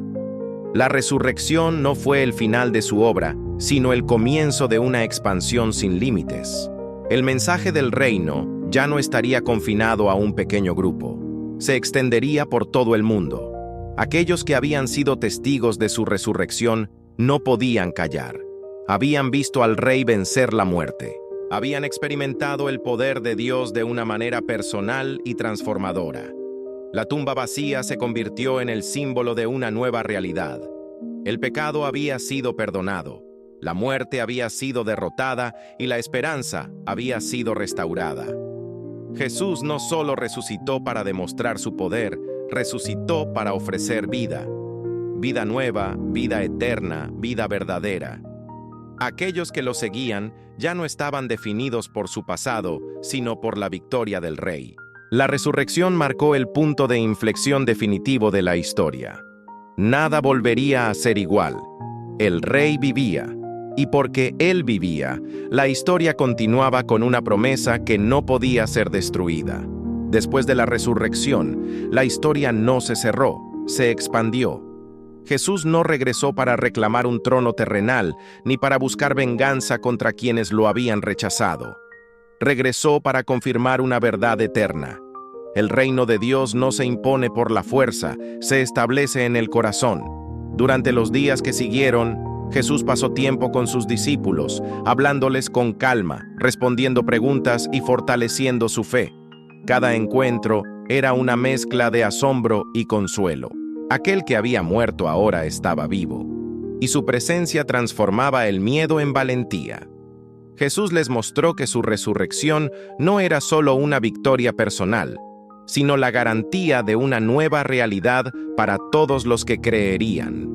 La resurrección no fue el final de su obra, sino el comienzo de una expansión sin límites. El mensaje del reino ya no estaría confinado a un pequeño grupo. Se extendería por todo el mundo. Aquellos que habían sido testigos de su resurrección no podían callar. Habían visto al Rey vencer la muerte. Habían experimentado el poder de Dios de una manera personal y transformadora. La tumba vacía se convirtió en el símbolo de una nueva realidad. El pecado había sido perdonado, la muerte había sido derrotada y la esperanza había sido restaurada. Jesús no solo resucitó para demostrar su poder, resucitó para ofrecer vida. Vida nueva, vida eterna, vida verdadera. Aquellos que lo seguían ya no estaban definidos por su pasado, sino por la victoria del Rey. La resurrección marcó el punto de inflexión definitivo de la historia. Nada volvería a ser igual. El Rey vivía, y porque Él vivía, la historia continuaba con una promesa que no podía ser destruida. Después de la resurrección, la historia no se cerró, se expandió. Jesús no regresó para reclamar un trono terrenal, ni para buscar venganza contra quienes lo habían rechazado. Regresó para confirmar una verdad eterna. El reino de Dios no se impone por la fuerza, se establece en el corazón. Durante los días que siguieron, Jesús pasó tiempo con sus discípulos, hablándoles con calma, respondiendo preguntas y fortaleciendo su fe. Cada encuentro era una mezcla de asombro y consuelo. Aquel que había muerto ahora estaba vivo, y su presencia transformaba el miedo en valentía. Jesús les mostró que su resurrección no era solo una victoria personal, sino la garantía de una nueva realidad para todos los que creerían.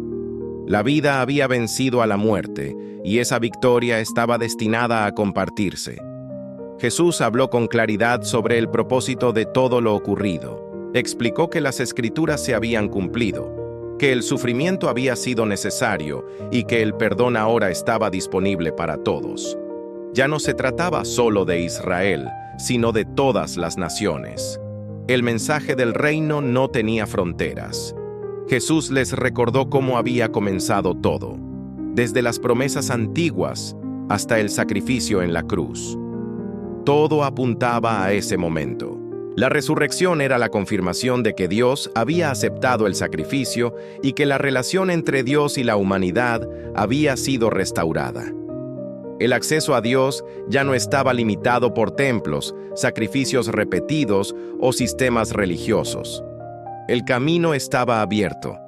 La vida había vencido a la muerte, y esa victoria estaba destinada a compartirse. Jesús habló con claridad sobre el propósito de todo lo ocurrido. Explicó que las Escrituras se habían cumplido, que el sufrimiento había sido necesario y que el perdón ahora estaba disponible para todos. Ya no se trataba solo de Israel, sino de todas las naciones. El mensaje del reino no tenía fronteras. Jesús les recordó cómo había comenzado todo, desde las promesas antiguas hasta el sacrificio en la cruz. Todo apuntaba a ese momento. La resurrección era la confirmación de que Dios había aceptado el sacrificio y que la relación entre Dios y la humanidad había sido restaurada. El acceso a Dios ya no estaba limitado por templos, sacrificios repetidos o sistemas religiosos. El camino estaba abierto.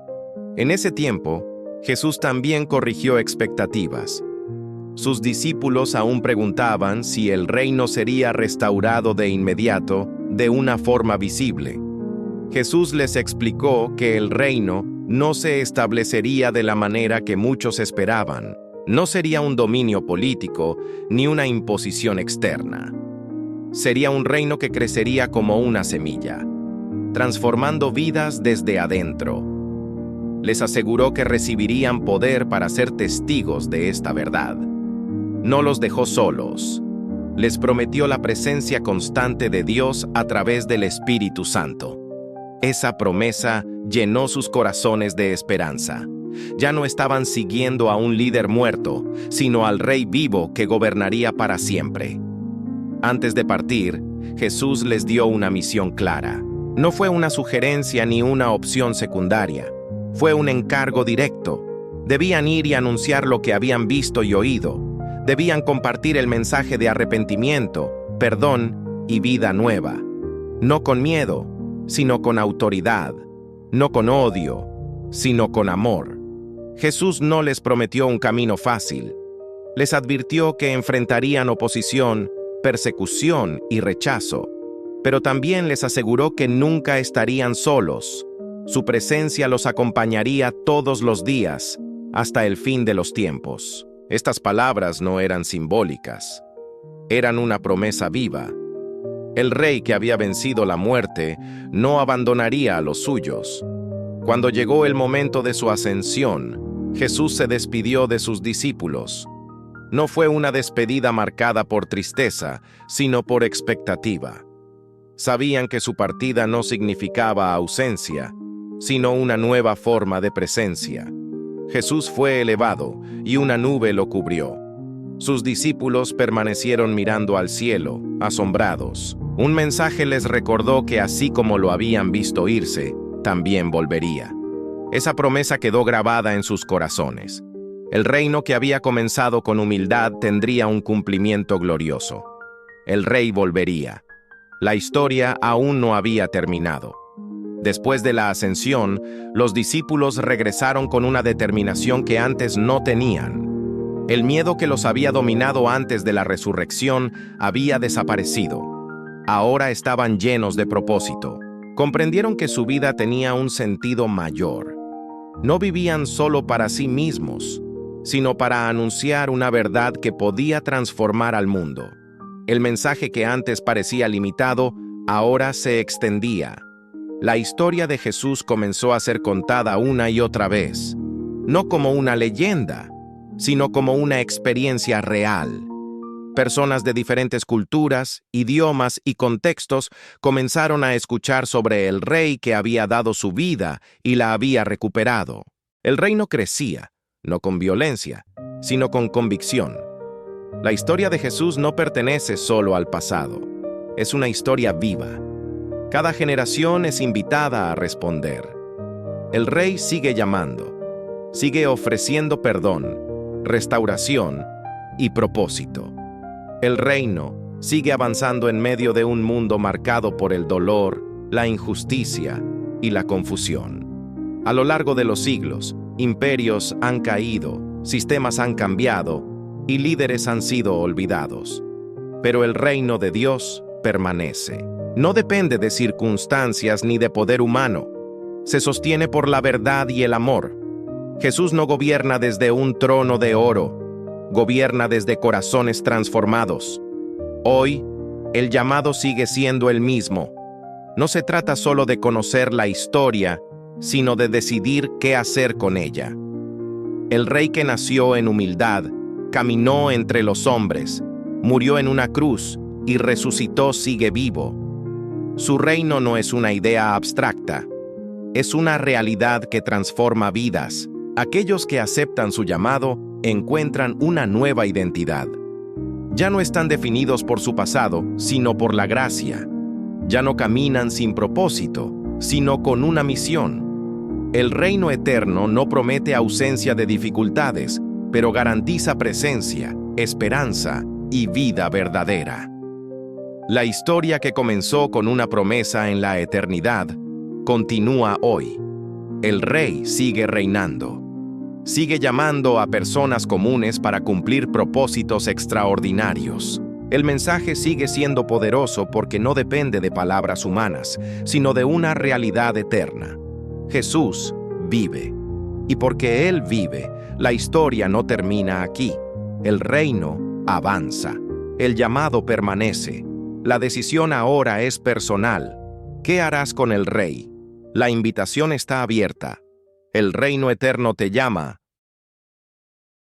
En ese tiempo, Jesús también corrigió expectativas. Sus discípulos aún preguntaban si el reino sería restaurado de inmediato, de una forma visible. Jesús les explicó que el reino no se establecería de la manera que muchos esperaban. No sería un dominio político ni una imposición externa. Sería un reino que crecería como una semilla, transformando vidas desde adentro. Les aseguró que recibirían poder para ser testigos de esta verdad. No los dejó solos. Les prometió la presencia constante de Dios a través del Espíritu Santo. Esa promesa llenó sus corazones de esperanza. Ya no estaban siguiendo a un líder muerto, sino al Rey vivo que gobernaría para siempre. Antes de partir, Jesús les dio una misión clara. No fue una sugerencia ni una opción secundaria. Fue un encargo directo. Debían ir y anunciar lo que habían visto y oído. Debían compartir el mensaje de arrepentimiento, perdón y vida nueva. No con miedo, sino con autoridad. No con odio, sino con amor. Jesús no les prometió un camino fácil. Les advirtió que enfrentarían oposición, persecución y rechazo, pero también les aseguró que nunca estarían solos. Su presencia los acompañaría todos los días, hasta el fin de los tiempos. Estas palabras no eran simbólicas, eran una promesa viva. El rey que había vencido la muerte no abandonaría a los suyos. Cuando llegó el momento de su ascensión, Jesús se despidió de sus discípulos. No fue una despedida marcada por tristeza, sino por expectativa. Sabían que su partida no significaba ausencia, sino una nueva forma de presencia. Jesús fue elevado y una nube lo cubrió. Sus discípulos permanecieron mirando al cielo, asombrados. Un mensaje les recordó que así como lo habían visto irse, también volvería. Esa promesa quedó grabada en sus corazones. El reino que había comenzado con humildad tendría un cumplimiento glorioso. El rey volvería. La historia aún no había terminado. Después de la ascensión, los discípulos regresaron con una determinación que antes no tenían. El miedo que los había dominado antes de la resurrección había desaparecido. Ahora estaban llenos de propósito. Comprendieron que su vida tenía un sentido mayor. No vivían solo para sí mismos, sino para anunciar una verdad que podía transformar al mundo. El mensaje que antes parecía limitado, ahora se extendía. La historia de Jesús comenzó a ser contada una y otra vez, no como una leyenda, sino como una experiencia real. Personas de diferentes culturas, idiomas y contextos comenzaron a escuchar sobre el rey que había dado su vida y la había recuperado. El reino crecía, no con violencia, sino con convicción. La historia de Jesús no pertenece solo al pasado, es una historia viva. Cada generación es invitada a responder. El rey sigue llamando, sigue ofreciendo perdón, restauración y propósito. El reino sigue avanzando en medio de un mundo marcado por el dolor, la injusticia y la confusión. A lo largo de los siglos, imperios han caído, sistemas han cambiado y líderes han sido olvidados. Pero el reino de Dios permanece. No depende de circunstancias ni de poder humano. Se sostiene por la verdad y el amor. Jesús no gobierna desde un trono de oro, gobierna desde corazones transformados. Hoy, el llamado sigue siendo el mismo. No se trata solo de conocer la historia, sino de decidir qué hacer con ella. El rey que nació en humildad, caminó entre los hombres, murió en una cruz y resucitó sigue vivo. Su reino no es una idea abstracta, es una realidad que transforma vidas. Aquellos que aceptan su llamado encuentran una nueva identidad. Ya no están definidos por su pasado, sino por la gracia. Ya no caminan sin propósito, sino con una misión. El reino eterno no promete ausencia de dificultades, pero garantiza presencia, esperanza y vida verdadera. La historia que comenzó con una promesa en la eternidad continúa hoy. El rey sigue reinando. Sigue llamando a personas comunes para cumplir propósitos extraordinarios. El mensaje sigue siendo poderoso porque no depende de palabras humanas, sino de una realidad eterna. Jesús vive. Y porque Él vive, la historia no termina aquí. El reino avanza. El llamado permanece. La decisión ahora es personal. ¿Qué harás con el rey? La invitación está abierta. El reino eterno te llama